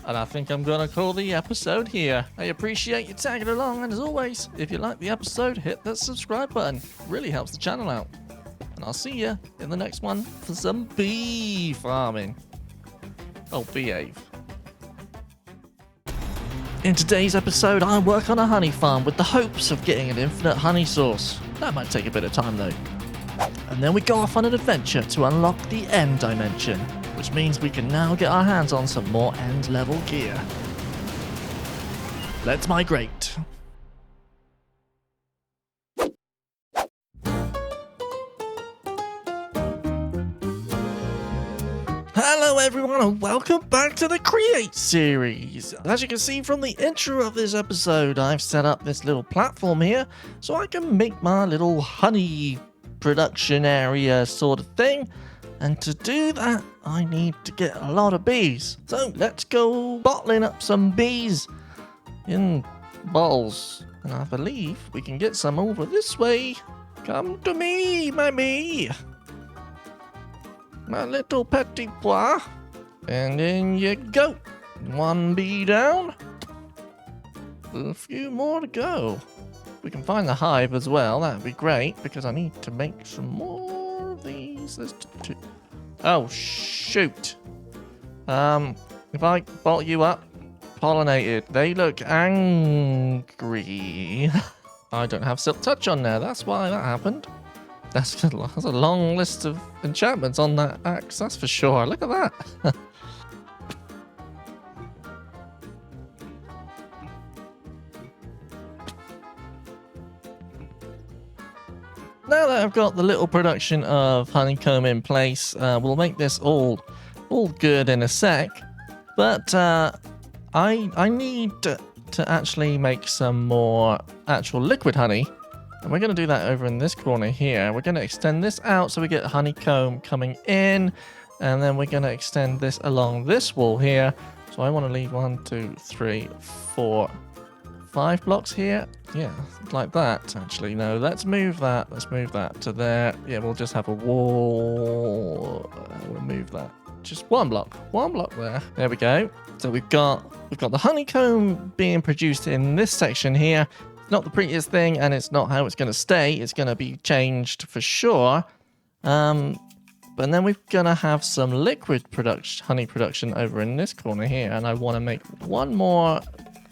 And I think I'm going to call the episode here. I appreciate you tagging along, and as always, if you like the episode, hit that subscribe button. It really helps the channel out. And I'll see you in the next one for some bee farming. Oh, behave. In today's episode, I work on a honey farm with the hopes of getting an infinite honey source. That might take a bit of time though. And then we go off on an adventure to unlock the end dimension, which means we can now get our hands on some more end level gear. Let's migrate. Hello everyone and welcome back to the Create series. As you can see from the intro of this episode, I've set up this little platform here so I can make my little honey production area sort of thing. And to do that, I need to get a lot of bees. So let's go bottling up some bees in bottles. And I believe we can get some over this way. Come to me, my bee. My little petit pois. And in you go. One bee down. A few more to go. We can find the hive as well. That'd be great because I need to make some more of these. There's two. Oh, shoot. If I bottle you up, pollinated. They look angry. I don't have Silk Touch on there. That's why that happened. That's a long list of enchantments on that axe, that's for sure. Look at that. Now that I've got the little production of honeycomb in place, we'll make this all good in a sec. But I need to actually make some more actual liquid honey. And we're going to do that over in this corner here. We're going to extend this out so we get honeycomb coming in. And then we're going to extend this along this wall here. So I want to leave 1, 2, 3, 4, 5 blocks here. Yeah, like that, actually. No, let's move that. Let's move that to there. Yeah, we'll just have a wall. We'll move that. Just one block there. There we go. So we've got the honeycomb being produced in this section here. Not the prettiest thing, and it's not how it's going to stay. It's going to be changed for sure. But then we're going to have some liquid honey production over in this corner here. And I want to make one more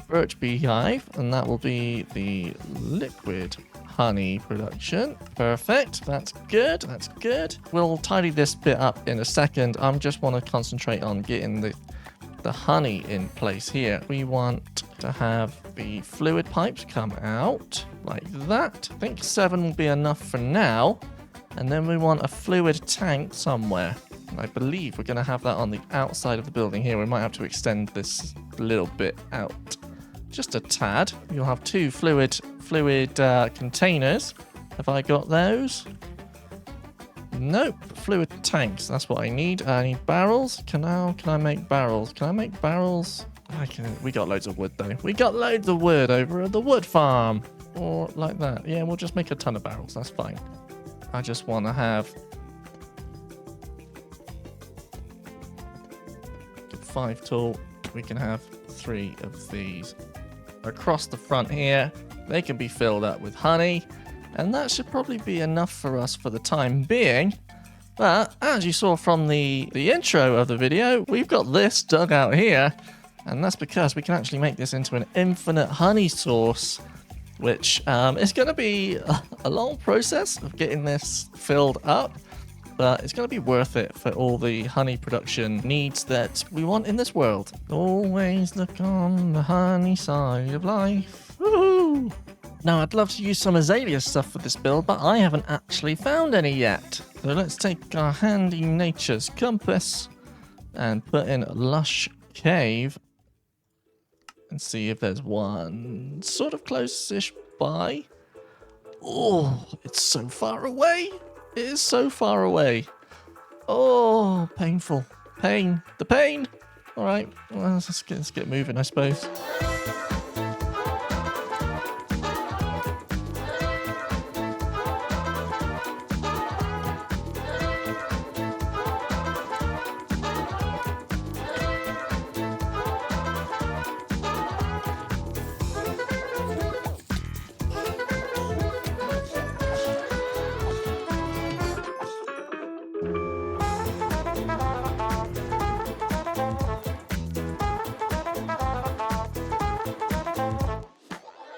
birch beehive, and that will be the liquid honey production. Perfect. That's good. That's good. We'll tidy this bit up in a second. I just want to concentrate on getting the honey in place here. We want to have the fluid pipes come out like that. I think 7 will be enough for now. And then we want a fluid tank somewhere. I believe we're going to have that on the outside of the building here. We might have to extend this a little bit out. Just a tad. You'll have 2 fluid containers. Have I got those? Nope, fluid tanks. That's what I need. I need barrels. Can I make barrels? Can I make barrels? We got loads of wood though. We got loads of wood over at the wood farm. Or like that. Yeah, we'll just make a ton of barrels. That's fine. I just want to have 5 tall. We can have 3 of these across the front here. They can be filled up with honey. And that should probably be enough for us for the time being. But as you saw from the intro of the video, we've got this dug out here. And that's because we can actually make this into an infinite honey source, which is going to be a long process of getting this filled up. But it's going to be worth it for all the honey production needs that we want in this world. Always look on the honey side of life. Woohoo! Woo! Now, I'd love to use some azalea stuff for this build, but I haven't actually found any yet. So let's take our handy nature's compass and put in Lush Cave and see if there's one sort of close-ish by. Oh, it's so far away. It is so far away. Oh, painful. Pain. The pain. All right, well, let's get moving, I suppose.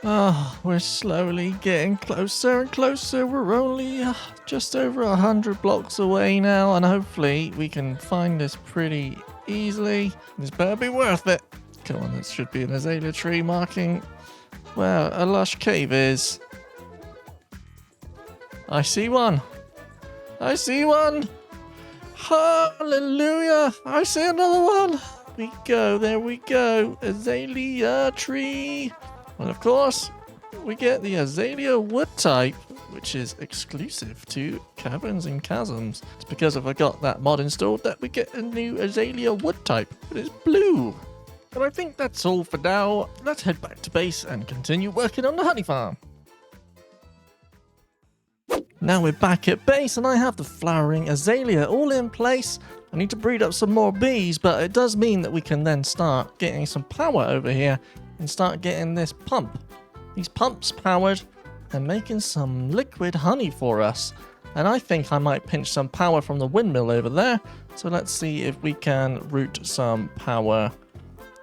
Oh, we're slowly getting closer and closer. We're only just over 100 blocks away now, and hopefully we can find this pretty easily. This better be worth it. Come on, this should be an azalea tree marking where a lush cave is. I see one. I see one. Hallelujah. I see another one. There we go. Azalea tree. And of course, we get the azalea wood type, which is exclusive to Caverns and Chasms. It's because if I got that mod installed that we get a new azalea wood type, but it's blue. But I think that's all for now. Let's head back to base and continue working on the honey farm. Now we're back at base and I have the flowering azalea all in place. I need to breed up some more bees, but it does mean that we can then start getting some power over here and start getting this pump. These pumps powered and making some liquid honey for us. And I think I might pinch some power from the windmill over there. So let's see if we can route some power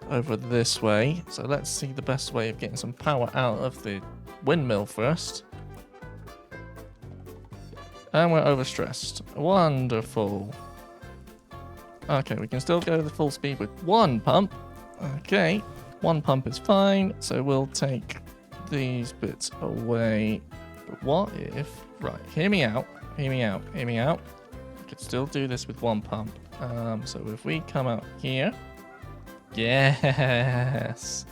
over this way. So let's see the best way of getting some power out of the windmill first. And we're overstressed. Wonderful. Okay, we can still go the full speed with one pump. Okay. One pump is fine, so we'll take these bits away. But what if... Right, hear me out. We could still do this with one pump. So if we come out here... Yes!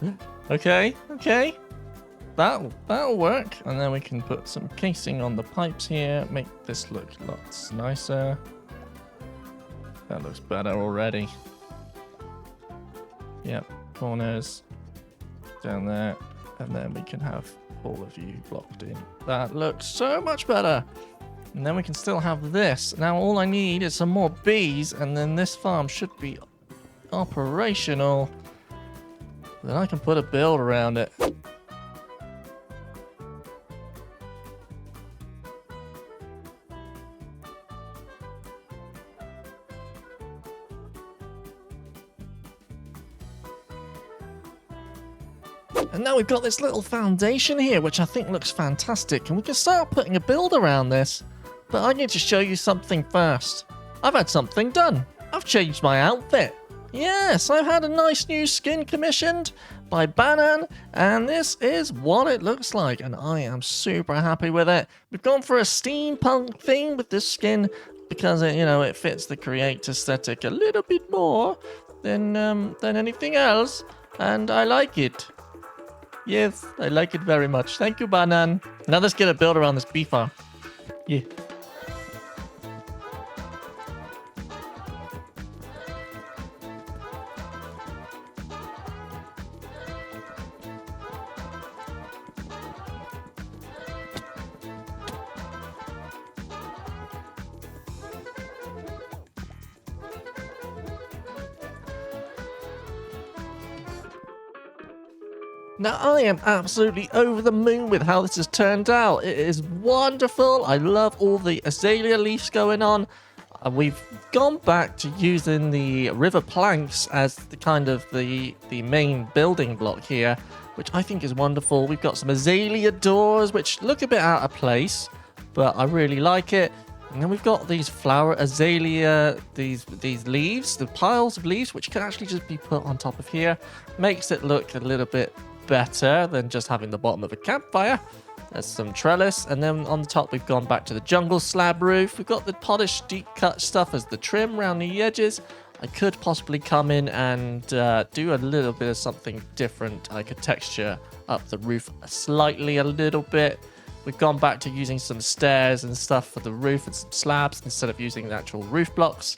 Okay. That'll work. And then we can put some casing on the pipes here. Make this look lots nicer. That looks better already. Yep. Corners down there, and then we can have all of you blocked in. That looks so much better. And then we can still have this. Now all I need is some more bees, and then this farm should be operational. Then I can put a build around it. And now we've got this little foundation here, which I think looks fantastic. And we can start putting a build around this. But I need to show you something first. I've had something done. I've changed my outfit. Yes, I've had a nice new skin commissioned by Banan. And this is what it looks like. And I am super happy with it. We've gone for a steampunk theme with this skin. Because, it fits the create aesthetic a little bit more than anything else. And I like it. Yes, I like it very much. Thank you, Banan. Now let's get a build around this bee farm. Yeah. Now, I am absolutely over the moon with how this has turned out. It is wonderful. I love all the azalea leaves going on. We've gone back to using the river planks as the main building block here, which I think is wonderful. We've got some azalea doors, which look a bit out of place, but I really like it. And then we've got these flower azalea, these leaves, the piles of leaves, which can actually just be put on top of here. Makes it look a little bit better than just having the bottom of a campfire. There's some trellis, and then on the top we've gone back to the jungle slab roof. We've got the polished deep cut stuff as the trim around the edges. I could possibly come in and do a little bit of something different. I could texture up the roof slightly a little bit. We've gone back to using some stairs and stuff for the roof and some slabs instead of using the actual roof blocks.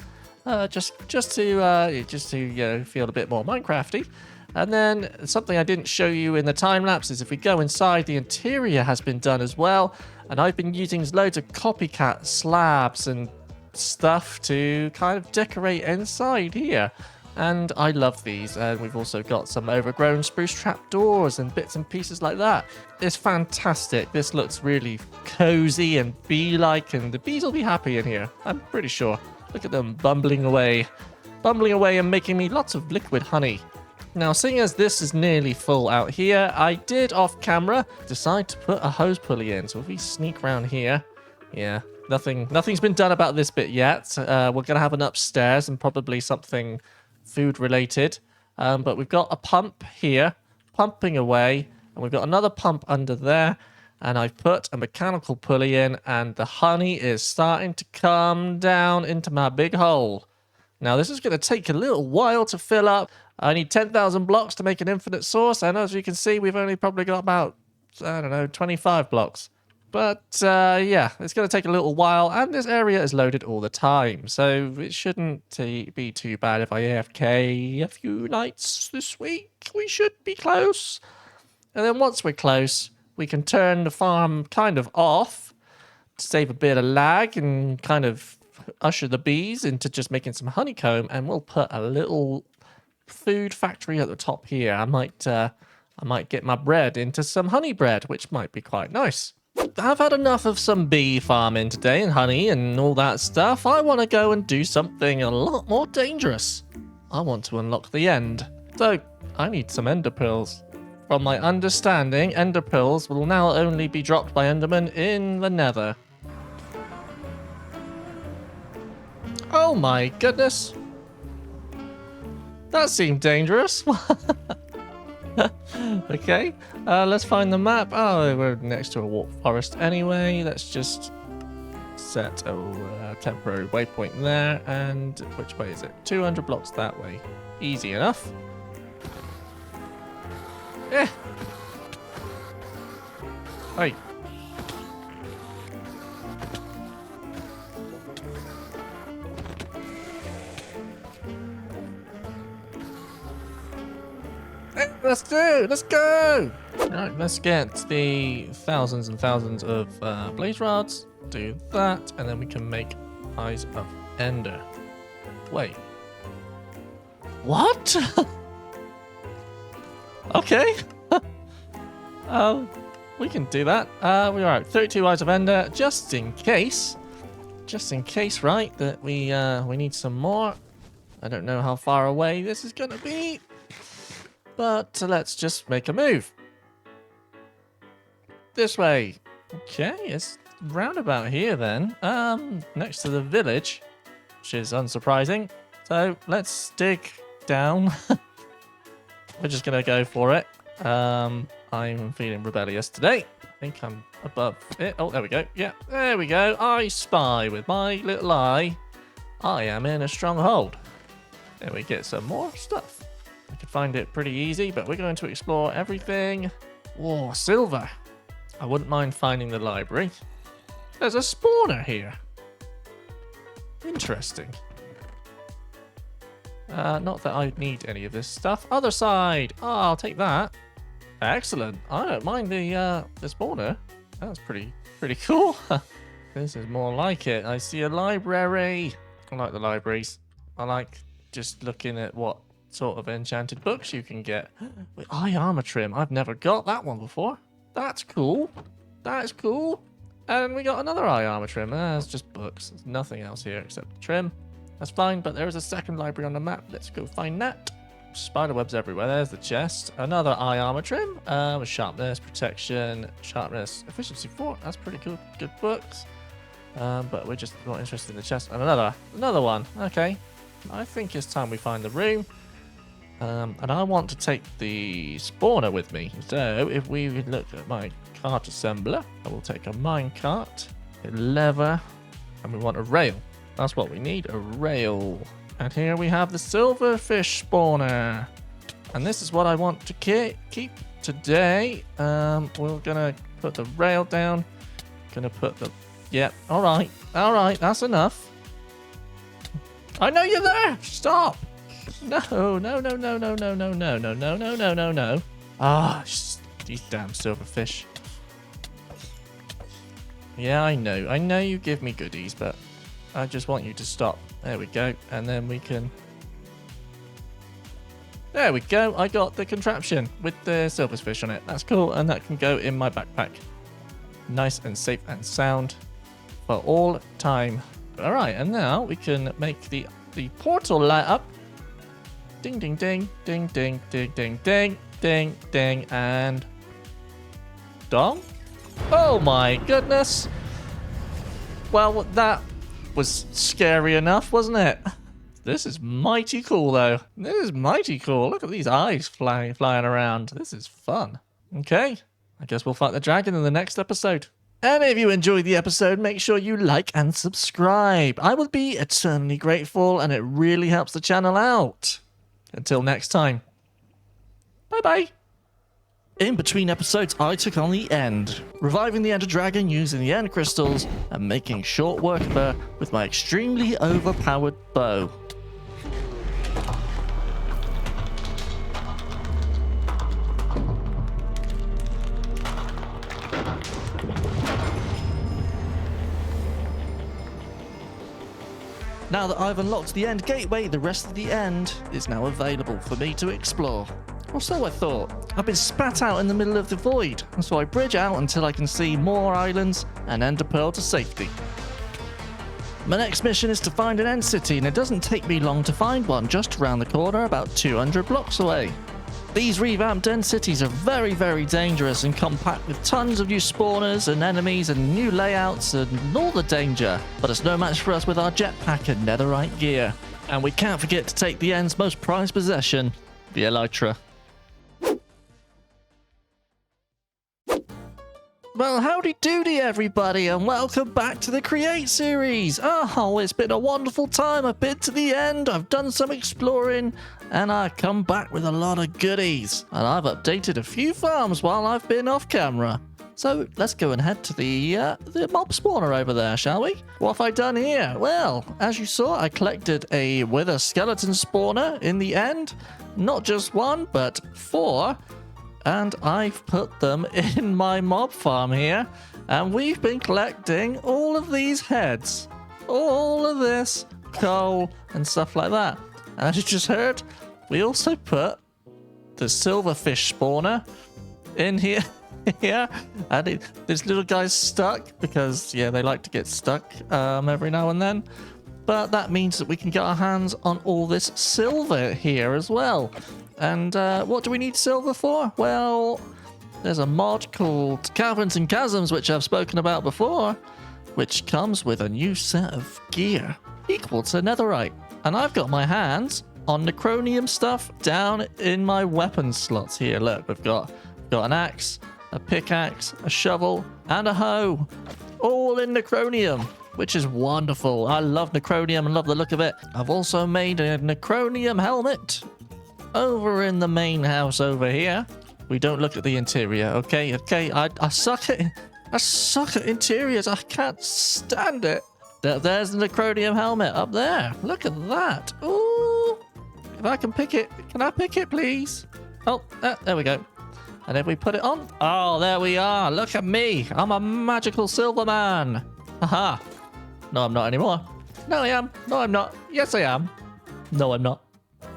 Just to you know, feel a bit more Minecrafty. And then something I didn't show you in the time lapse is if we go inside, the interior has been done as well. And I've been using loads of copycat slabs and stuff to kind of decorate inside here. And I love these. And we've also got some overgrown spruce trapdoors and bits and pieces like that. It's fantastic. This looks really cozy and bee-like, and the bees will be happy in here. I'm pretty sure. Look at them bumbling away and making me lots of liquid honey. Now, seeing as this is nearly full out here, I did off camera decide to put a hose pulley in. So if we sneak around here, yeah, nothing's been done about this bit yet. We're going to have an upstairs and probably something food related. But we've got a pump here pumping away, and we've got another pump under there. And I've put a mechanical pulley in, and the honey is starting to come down into my big hole. Now, this is going to take a little while to fill up. I need 10,000 blocks to make an infinite source, and as you can see, we've only probably got about, I don't know, 25 blocks. But, yeah, it's going to take a little while, and this area is loaded all the time, so it shouldn't be too bad if I AFK a few nights this week. We should be close. And then once we're close, we can turn the farm kind of off to save a bit of lag and kind of usher the bees into just making some honeycomb, and we'll put a little food factory at the top here. I might get my bread into some honey bread, which might be quite nice. I've had enough of some bee farming today and honey and all that stuff. I want to go and do something a lot more dangerous. I want to unlock the end. So I need some ender pearls. From my understanding, ender pearls will now only be dropped by endermen in the nether. Oh my goodness. That seemed dangerous. Okay, let's find the map. Oh, we're next to a warp forest anyway. Let's just set a temporary waypoint there. And which way is it? 200 blocks that way. Easy enough. Yeah. Hey. Let's go! Alright, let's get the thousands and thousands of blaze rods. Do that, and then we can make Eyes of Ender. Wait. What? Okay. We can do that. We're alright. 32 Eyes of Ender, just in case. Just in case, right, that we need some more. I don't know how far away this is gonna be. But let's just make a move. This way. Okay, it's round about here then. Next to the village, which is unsurprising. So let's dig down. We're just gonna go for it. I'm feeling rebellious today. I think I'm above it. Oh, there we go. Yeah, there we go. I spy with my little eye. I am in a stronghold. There we get some more stuff. I could find it pretty easy, but we're going to explore everything. Whoa, silver. I wouldn't mind finding the library. There's a spawner here. Interesting. Not that I need any of this stuff. Other side. Oh, I'll take that. Excellent. I don't mind the spawner. That's pretty cool. This is more like it. I see a library. I like the libraries. I like just looking at what sort of enchanted books you can get. With eye armor trim. I've never got that one before. That's cool. That's cool. And we got another eye armor trim. It's just books. There's nothing else here except trim. That's fine, but there is a second library on the map. Let's go find that. Spiderwebs everywhere. There's the chest. Another eye armor trim. With sharpness, protection, sharpness, efficiency 4. That's pretty cool. Good books. But we're just not interested in the chest. And another one. Okay. I think it's time we find the room. And I want to take the spawner with me. So if we look at my cart assembler, I will take a mine cart, a lever, and we want a rail. That's what we need, a rail. And here we have the silverfish spawner. And this is what I want to keep today. We're gonna put the rail down. Gonna put the... Yep, all right, that's enough. I know you're there. Stop. No. Ah, these damn silverfish. Yeah, I know you give me goodies, but I just want you to stop. There we go, and then we can... There we go, I got the contraption with the silverfish on it. That's cool, and that can go in my backpack. Nice and safe and sound for all time. All right, and now we can make the portal light up. Ding, ding, ding, ding, ding, ding, ding, ding, ding, ding, and dong. Oh my goodness. Well, that was scary enough, wasn't it? This is mighty cool, though. This is mighty cool. Look at these eyes flying around. This is fun. Okay, I guess we'll fight the dragon in the next episode. And if you enjoyed the episode, make sure you like and subscribe. I would be eternally grateful, and it really helps the channel out. Until next time. Bye-bye. In between episodes, I took on the End, reviving the Ender Dragon using the End Crystals and making short work of her with my extremely overpowered bow. Now that I've unlocked the End Gateway, the rest of the End is now available for me to explore. Or so I thought. I've been spat out in the middle of the void, and so I bridge out until I can see more islands and Ender Pearl to safety. My next mission is to find an End City, and it doesn't take me long to find one, just around the corner about 200 blocks away. These revamped End Cities are very, very dangerous and compact with tons of new spawners and enemies and new layouts and all the danger. But it's no match for us with our jetpack and netherite gear. And we can't forget to take the End's most prized possession, the Elytra. Well, howdy doody everybody, and welcome back to the Create series. Oh, it's been a wonderful time. I've been to the end, I've done some exploring, and I've come back with a lot of goodies. And I've updated a few farms while I've been off camera. So let's go and head to the mob spawner over there, shall we? What have I done here? Well, as you saw, I collected a wither skeleton spawner in the end. Not just one, but 4. And I've put them in my mob farm here, and we've been collecting all of these heads, all of this coal and stuff like that. And as you just heard, we also put the silverfish spawner in here. Yeah, and this little guy's stuck because, yeah, they like to get stuck every now and then. But that means that we can get our hands on all this silver here as well. And what do we need silver for? Well, there's a mod called Caverns and Chasms, which I've spoken about before, which comes with a new set of gear equal to netherite. And I've got my hands on necronium stuff down in my weapon slots here. Look, we've got an axe, a pickaxe, a shovel, and a hoe, all in necronium, which is wonderful. I love necronium and love the look of it. I've also made a necronium helmet over in the main house over here. We don't look at the interior, okay? I suck at interiors. I can't stand it. There's the necronium helmet up there. Look at that. Ooh. If I can pick it, can I pick it, please? Oh, there we go. And if we put it on, oh, there we are. Look at me. I'm a magical silver man. Haha. No, I'm not anymore. No, I am. No, I'm not. Yes, I am. No, I'm not.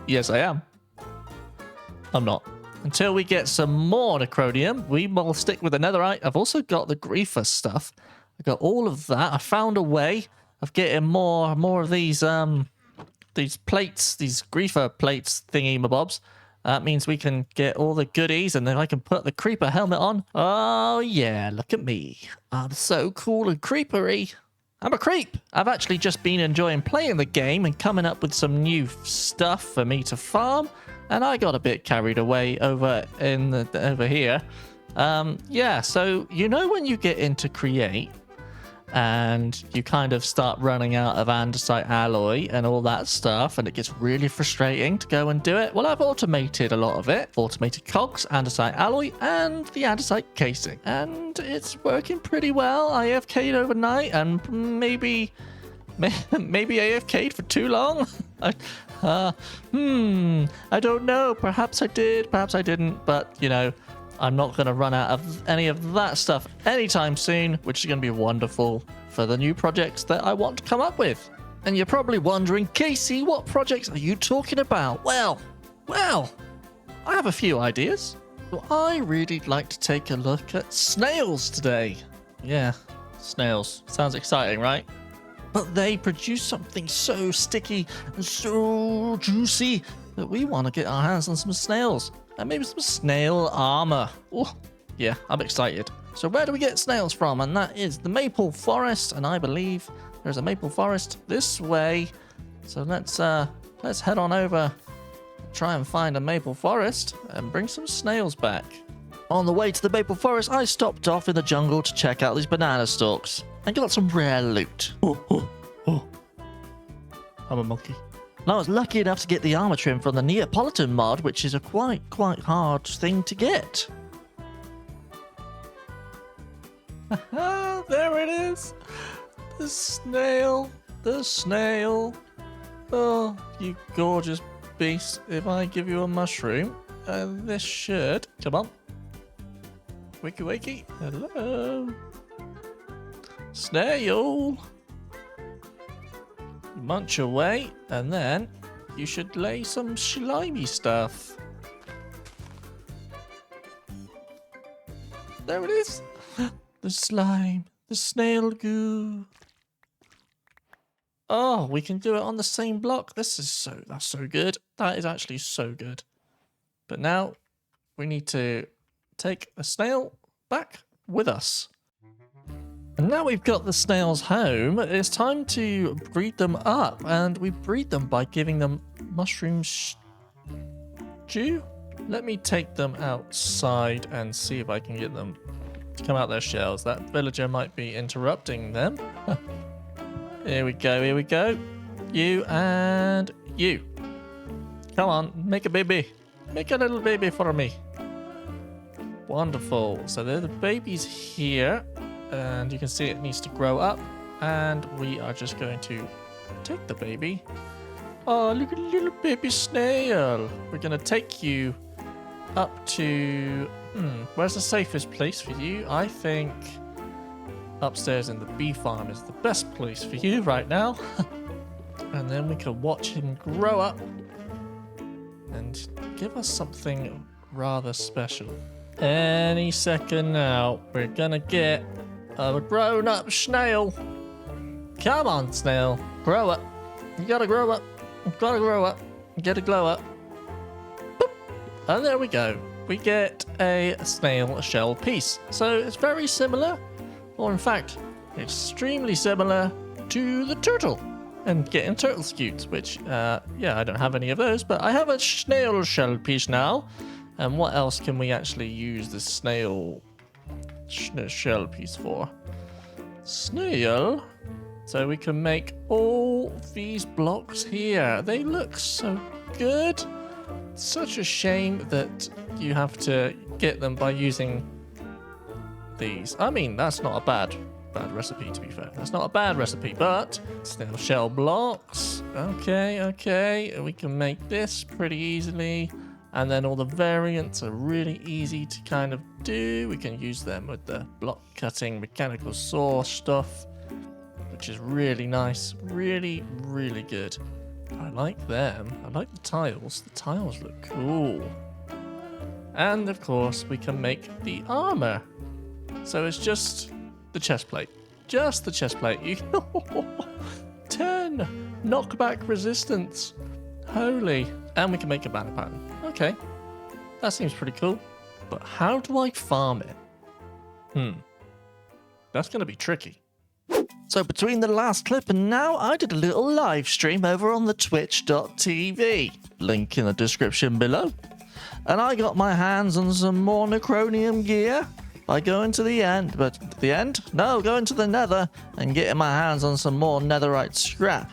Yes, I am. I'm not. Until we get some more necronium, we will stick with the netherite. I've also got the griefer stuff. I got all of that. I found a way of getting more of these plates, these griefer plates thingy-mabobs. That means we can get all the goodies, and then I can put the creeper helmet on. Oh yeah, look at me. I'm so cool and creepery. I'm a creep. I've actually just been enjoying playing the game and coming up with some new stuff for me to farm. And I got a bit carried away over here. Yeah, so you know when you get into create and you kind of start running out of andesite alloy and all that stuff, and it gets really frustrating to go and do it. Well, I've automated a lot of it. Automated cogs, andesite alloy, and the andesite casing. And it's working pretty well. I AFK'd overnight and maybe AFK'd for too long. I don't know. Perhaps I did, perhaps I didn't, but you know, I'm not going to run out of any of that stuff anytime soon, which is going to be wonderful for the new projects that I want to come up with. And you're probably wondering, Casey, what projects are you talking about? Well, I have a few ideas. Well, I really like to take a look at snails today. Yeah, snails. Sounds exciting, right? But they produce something so sticky and so juicy that we want to get our hands on some snails. And maybe some snail armor. Oh, yeah, I'm excited. So where do we get snails from? And that is the maple forest. And I believe there's a maple forest this way. So let's head on over, try and find a maple forest and bring some snails back. On the way to the maple forest, I stopped off in the jungle to check out these banana stalks and got some rare loot. Oh. I'm a monkey. And I was lucky enough to get the armor trim from the Neapolitan mod, which is a quite hard thing to get. There it is. The snail. Oh, you gorgeous beast. If I give you a mushroom, this should... Come on. Wakey. Hello. Snail. Munch away, and then you should lay some slimy stuff. There it is. The slime. The snail goo. Oh, we can do it on the same block. That's so good. That is actually so good. But now we need to take a snail back with us. And now we've got the snails home, it's time to breed them up. And we breed them by giving them mushroom stew. Let me take them outside and see if I can get them to come out their shells. That villager might be interrupting them. Here we go. You and you. Come on, make a baby. Make a little baby for me. Wonderful. So there are the babies here. And you can see it needs to grow up. And we are just going to take the baby. Oh, look at the little baby snail. We're going to take you up to... where's the safest place for you? I think upstairs in the bee farm is the best place for you right now. And then we can watch him grow up and give us something rather special. Any second now, we're going to get a grown-up snail. Come on, snail. Grow up. You gotta grow up. You gotta grow up. You gotta glow up. Boop. And there we go. We get a snail shell piece. So it's very similar, or in fact, extremely similar to the turtle. And getting turtle scutes, which, yeah, I don't have any of those, but I have a snail shell piece now. And what else can we actually use the snail shell piece for? Snail. So we can make all these blocks here. They look so good. Such a shame that you have to get them by using these. I mean, that's not a bad recipe, to be fair. That's not a bad recipe, but snail shell blocks. Okay. We can make this pretty easily. And then all the variants are really easy to kind of do. We can use them with the block cutting mechanical saw stuff, which is really nice. Really good. I like them. I like the tiles. The tiles look cool. And of course, we can make the armor. So it's just the chest plate. Just the chest plate. 10 knockback resistance. Holy. And we can make a banner pattern. Okay, that seems pretty cool. But how do I farm it? That's going to be tricky. So between the last clip and now, I did a little live stream over on the twitch.tv. Link in the description below. And I got my hands on some more Necronium gear by going to the end. But the end? No, going to the nether and getting my hands on some more netherite scrap.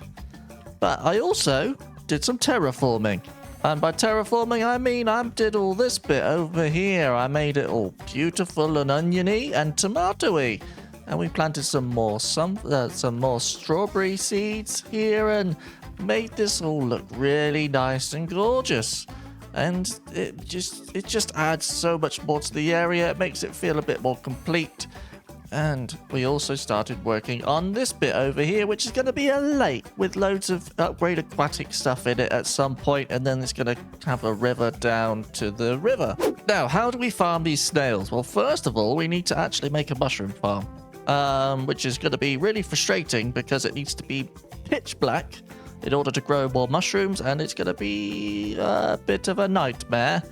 But I also did some terraforming. And by terraforming, I mean I did all this bit over here. I made it all beautiful and oniony and tomatoey. And we planted some more strawberry seeds here and made this all look really nice and gorgeous. And it just adds so much more to the area. It makes it feel a bit more complete. And we also started working on this bit over here, which is going to be a lake with loads of upgrade aquatic stuff in it at some point, and then it's going to have a river down to the river. Now, how do we farm these snails? Well, first of all, we need to actually make a mushroom farm, which is going to be really frustrating because it needs to be pitch black in order to grow more mushrooms, and it's going to be a bit of a nightmare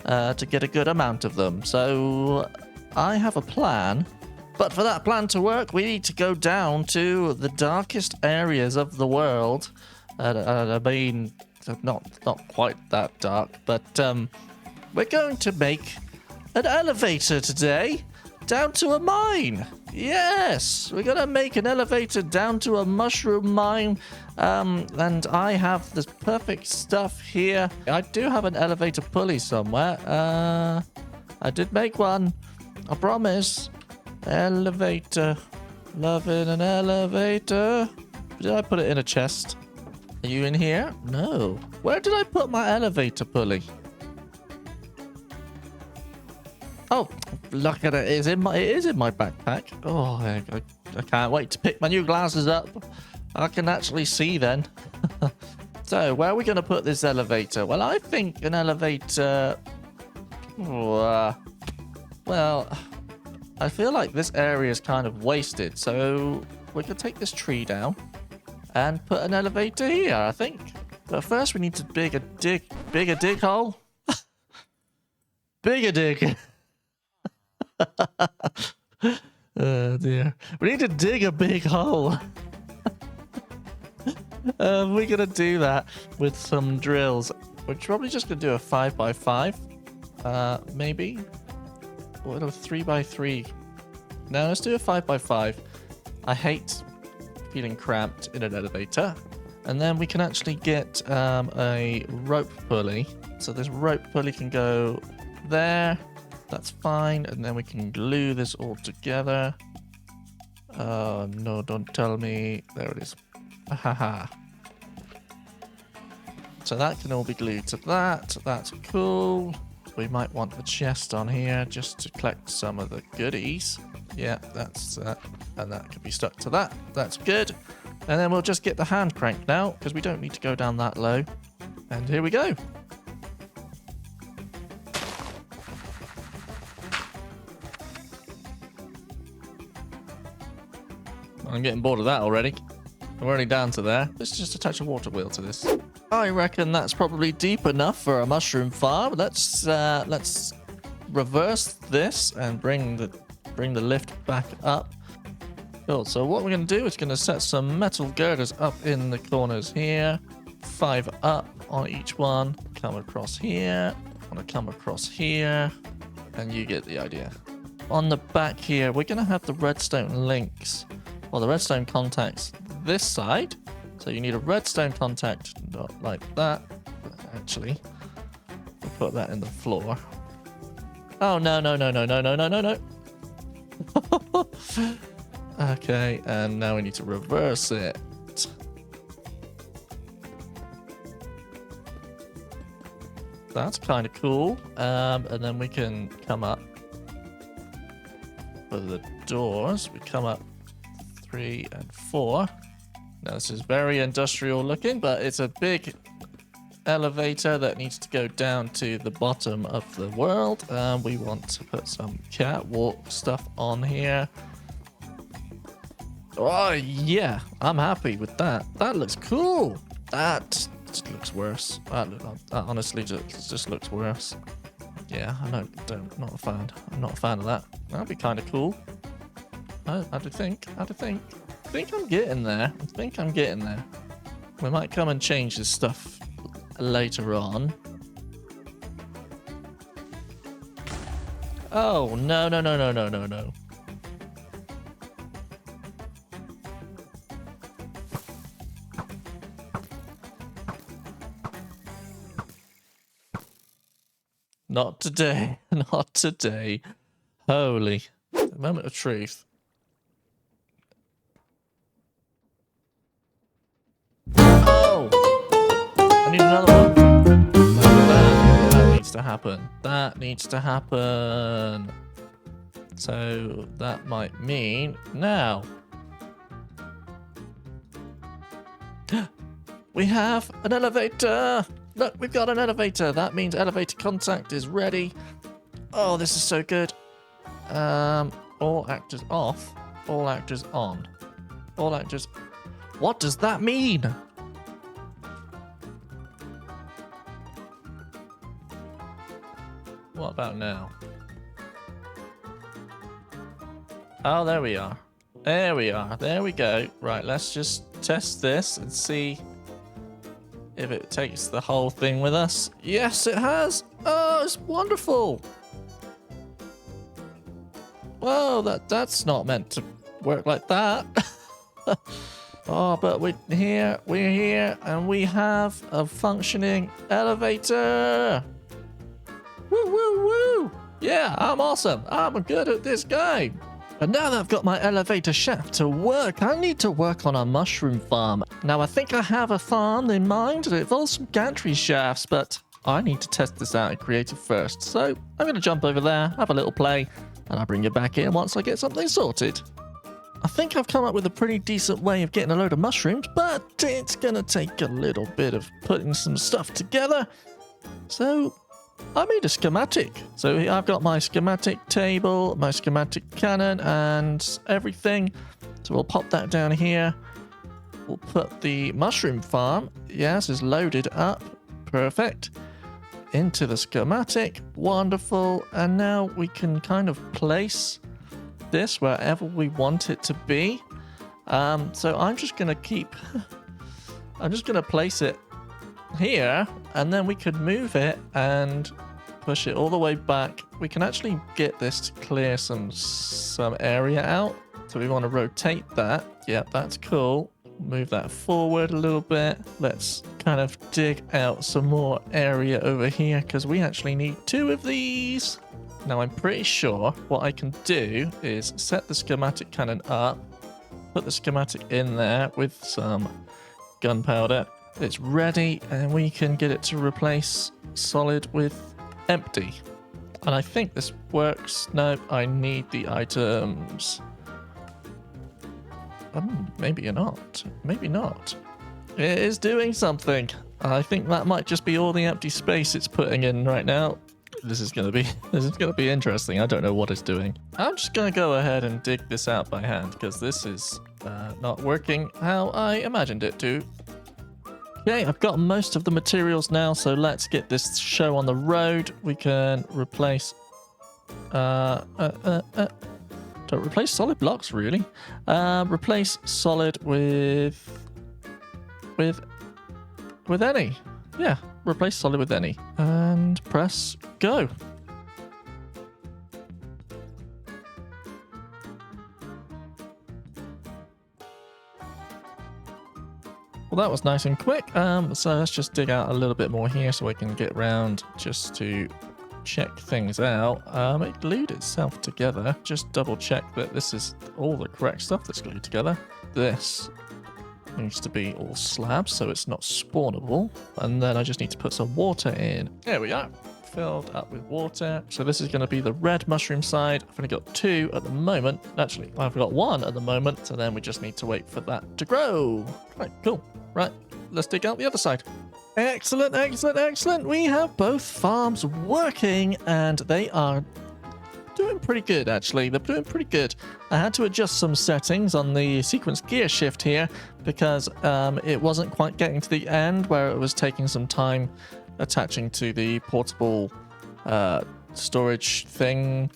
to get a good amount of them. So I have a plan. But for that plan to work, we need to go down to the darkest areas of the world. I mean, not quite that dark, but we're going to make an elevator today down to a mine. Yes, we're going to make an elevator down to a mushroom mine. And I have the perfect stuff here. I do have an elevator pulley somewhere. I did make one, I promise. Elevator. Loving an elevator. Did I put it in a chest? Are you in here? No. Where did I put my elevator pulley? Oh, look at it. It is in my backpack. Oh, I can't wait to pick my new glasses up. I can actually see then. So, where are we going to put this elevator? Well, I think an elevator... well... I feel like this area is kind of wasted, so we could take this tree down and put an elevator here, I think. But first we need to bigger dig hole. Bigger dig. Oh dear. We need to dig a big hole. We're gonna do that with some drills. We're probably just gonna do a 5x5. Maybe. What a 3x3. No, let's do a 5x5. I hate feeling cramped in an elevator. And then we can actually get a rope pulley. So this rope pulley can go there. That's fine. And then we can glue this all together. No, don't tell me. There it is. Haha. So that can all be glued to that. That's cool. We might want a chest on here just to collect some of the goodies. Yeah, that's that. And that can be stuck to that. That's good. And then we'll just get the hand crank now, because we don't need to go down that low. And here we go. I'm getting bored of that already. We're already down to there. Let's just attach a water wheel to this. I reckon that's probably deep enough for a mushroom farm. Let's reverse this and bring the lift back up. Cool. So what we're going to do is going to set some metal girders up in the corners here. 5 up on each one. Come across here. Want to come across here. And you get the idea. On the back here, we're going to have the redstone links. Well, the redstone contacts this side. So you need a redstone contact, not like that. Actually, we'll put that in the floor. Oh, no. Okay, and now we need to reverse it. That's kind of cool. And then we can come up for the doors. We come up 3 and 4. Now this is very industrial looking, but it's a big elevator that needs to go down to the bottom of the world. We want to put some catwalk stuff on here. Oh yeah, I'm happy with that. That looks cool. That just looks worse. That honestly just looks worse. Yeah, not a fan. I'm not a fan of that. That'd be kind of cool. I had to think. think I'm getting there. I think I'm getting there. We might come and change this stuff later on. Oh, no, no, no, no, no, no, no. Not today. Not today. Holy. Moment of truth. Oh! I need another one. That needs to happen. That needs to happen. So that might mean now. We have an elevator. Look, we've got an elevator. That means elevator contact is ready. Oh, this is so good. All actors off. All actors on. All actors... What does that mean? What about now? Oh, there we are. There we are. There we go. Right, let's just test this and see if it takes the whole thing with us. Yes, it has. Oh, it's wonderful. Whoa, that's not meant to work like that. Oh, but we're here, and we have a functioning elevator. Woo, woo, woo. Yeah, I'm awesome. I'm good at this game. And now that I've got my elevator shaft to work, I need to work on a mushroom farm. Now, I think I have a farm in mind that involves some gantry shafts, but I need to test this out in creative first. So I'm going to jump over there, have a little play, and I'll bring you back in once I get something sorted. I think I've come up with a pretty decent way of getting a load of mushrooms, but it's going to take a little bit of putting some stuff together. So I made a schematic. So I've got my schematic table, my schematic cannon, and everything. So we'll pop that down here. We'll put the mushroom farm. Yes, is loaded up. Perfect. Into the schematic. Wonderful. And now we can kind of place this wherever we want it to be. So I'm just going to place it here, and then we could move it and push it all the way back. We can actually get this to clear some area out. So we want to rotate that. Yep, that's cool. Move that forward a little bit. Let's kind of dig out some more area over here, because we actually need 2 of these. Now I'm pretty sure what I can do is set the schematic cannon up, put the schematic in there with some gunpowder. It's ready, and we can get it to replace solid with empty. And I think this works. Nope, I need the items. Maybe not. Maybe not. It is doing something. I think that might just be all the empty space it's putting in right now. This is gonna be interesting. I don't know what it's doing. I'm just gonna go ahead and dig this out by hand, because this is not working how I imagined it to. Okay, I've got most of the materials now, so let's get this show on the road. We can replace... Don't replace solid blocks, really. Replace solid with any. Yeah, replace solid with any. And press go. Well, that was nice and quick. So let's just dig out a little bit more here so I can get round just to check things out. It glued itself together. Just double check that this is all the correct stuff that's glued together. This needs to be all slabs so it's not spawnable. And then I just need to put some water in. There we are. Filled up with water. So this is going to be the red mushroom side. I've only got 2 at the moment. Actually, I've got 1 at the moment. So then we just need to wait for that to grow. Right, cool. Right, let's dig out the other side. Excellent, excellent, excellent. We have both farms working, and they are doing pretty good, actually. They're doing pretty good. I had to adjust some settings on the sequence gear shift here because it wasn't quite getting to the end where it was taking some time attaching to the portable storage thing.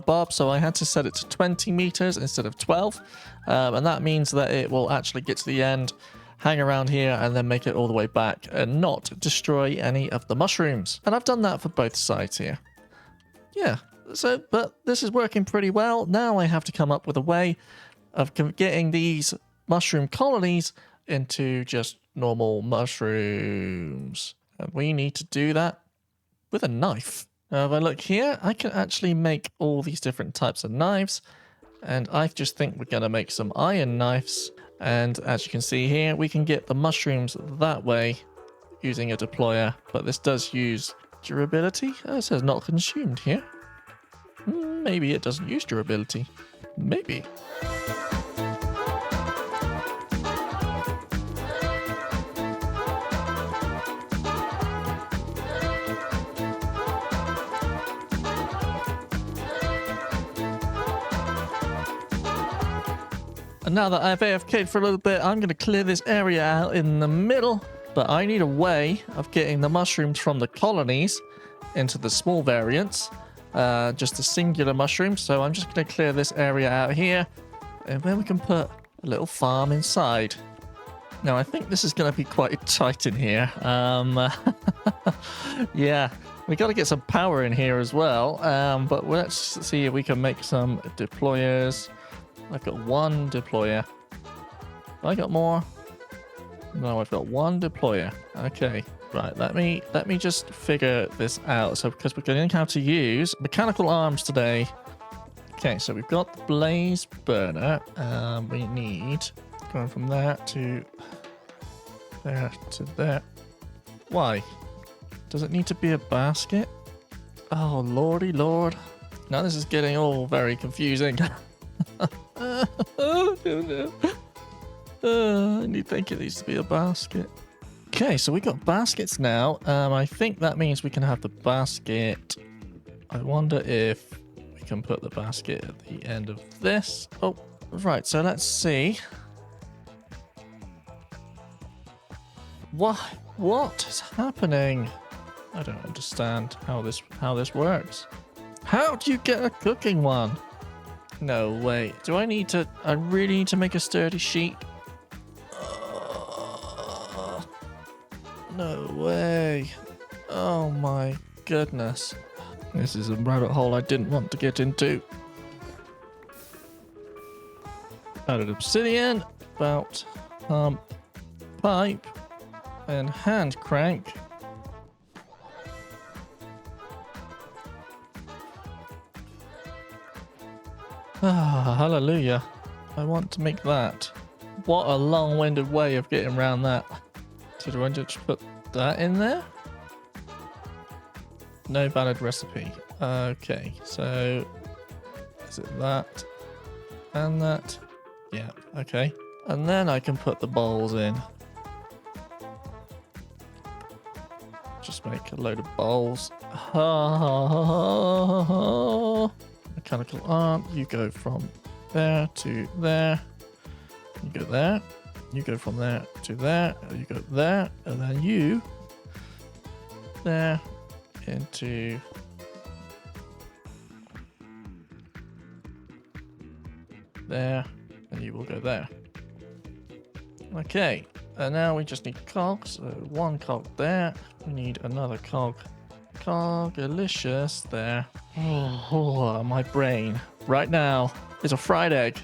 bob, so I had to set it to 20 meters instead of 12. And that means that it will actually get to the end, hang around here, and then make it all the way back and not destroy any of the mushrooms. And I've done that for both sides here. Yeah, so, but this is working pretty well. Now I have to come up with a way of getting these mushroom colonies into just normal mushrooms. And we need to do that with a knife. Now, if I look here, I can actually make all these different types of knives. And I just think we're going to make some iron knives. And as you can see here, we can get the mushrooms that way using a deployer. But this does use durability. Oh, it says not consumed here. Maybe it doesn't use durability. Maybe. And now that I've AFK'd for a little bit, I'm going to clear this area out in the middle. But I need a way of getting the mushrooms from the colonies into the small variants. Just the singular mushrooms. So I'm just going to clear this area out here. And then we can put a little farm inside. Now, I think this is going to be quite tight in here. Yeah, we got to get some power in here as well. But let's see if we can make some deployers. I've got one deployer. Have I got more? No, I've got one deployer. Okay, right. Let me just figure this out. So, because we're going to have to use mechanical arms today. Okay, so we've got the blaze burner. We need going from there to there to there. Why? Does it need to be a basket? Oh, lordy lord. Now this is getting all very confusing. Oh, no. I think it needs to be a basket. Okay, so we got baskets now. I think that means we can have the basket. I wonder if we can put the basket at the end of this. Oh, right. So let's see. What is happening? I don't understand how this works. How do you get a cooking one? No way. Do I need to... I really need to make a sturdy sheet? No way. Oh my goodness. This is a rabbit hole I didn't want to get into. Added obsidian, belt, pump, pipe, and hand crank. Ah, hallelujah. I want to make that. What a long-winded way of getting around that. So do I just put that in there? No valid recipe. Okay, so is it that and that? Yeah, okay. And then I can put the bowls in. Just make a load of bowls. Mechanical arm, you go from there to there. You go there. You go from there to there. You go there. And then you there into there. And you will go there. Okay. And now we just need cogs. So one cog there. We need another cog. Cogalicious there. Oh, my brain. Right now is a fried egg.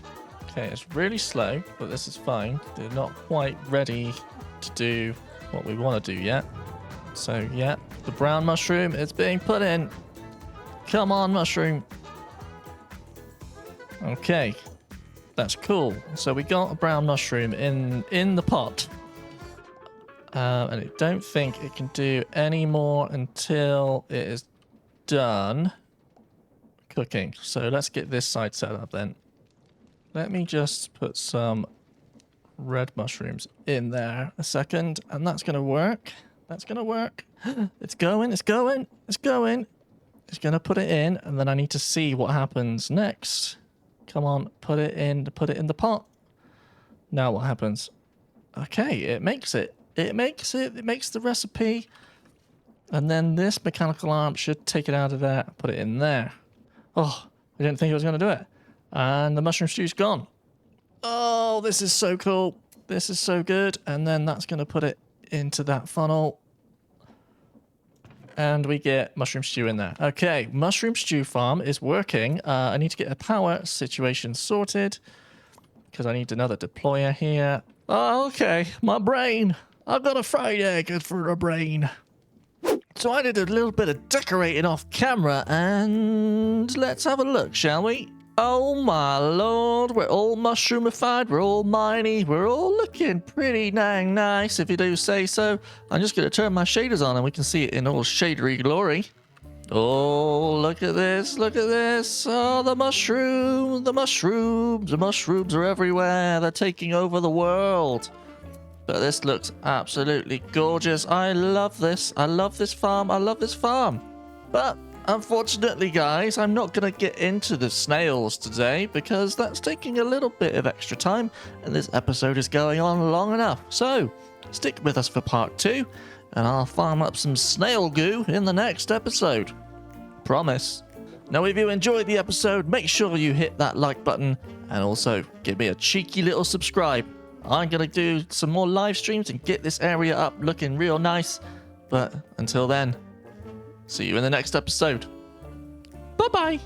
Okay, it's really slow, but this is fine. They're not quite ready to do what we want to do yet. So, yeah, the brown mushroom is being put in. Come on, mushroom. Okay, that's cool. So we got a brown mushroom in the pot. And I don't think it can do any more until it is done cooking. So let's get this side set up then. Let me just put some red mushrooms in there a second, and that's going to work. That's going to work. It's going, it's going, it's going. It's going to put it in, and then I need to see what happens next. Come on, put it in the pot. Now what happens? Okay, it makes it. It makes the recipe, and then this mechanical arm should take it out of there and put it in there. Oh, I didn't think it was going to do it. And the mushroom stew's gone. Oh, this is so cool. This is so good. And then that's going to put it into that funnel. And we get mushroom stew in there. Okay, mushroom stew farm is working. I need to get a power situation sorted because I need another deployer here. Oh, okay, my brain. I've got a fried egg for a brain. So I did a little bit of decorating off camera, and let's have a look, shall we? Oh my lord, we're all mushroomified, we're all miney, we're all looking pretty dang nice, if you do say so. I'm just going to turn my shaders on and we can see it in all shadery glory. Oh, look at this, look at this. Oh, the mushrooms, the mushrooms, the mushrooms are everywhere. They're taking over the world. But this looks absolutely gorgeous. I love this. I love this farm. I love this farm. But unfortunately, guys, I'm not going to get into the snails today because that's taking a little bit of extra time and this episode is going on long enough. So stick with us for part 2 and I'll farm up some snail goo in the next episode. Promise. Now, if you enjoyed the episode, make sure you hit that like button and also give me a cheeky little subscribe. I'm going to do some more live streams and get this area up looking real nice. But until then, see you in the next episode. Bye-bye.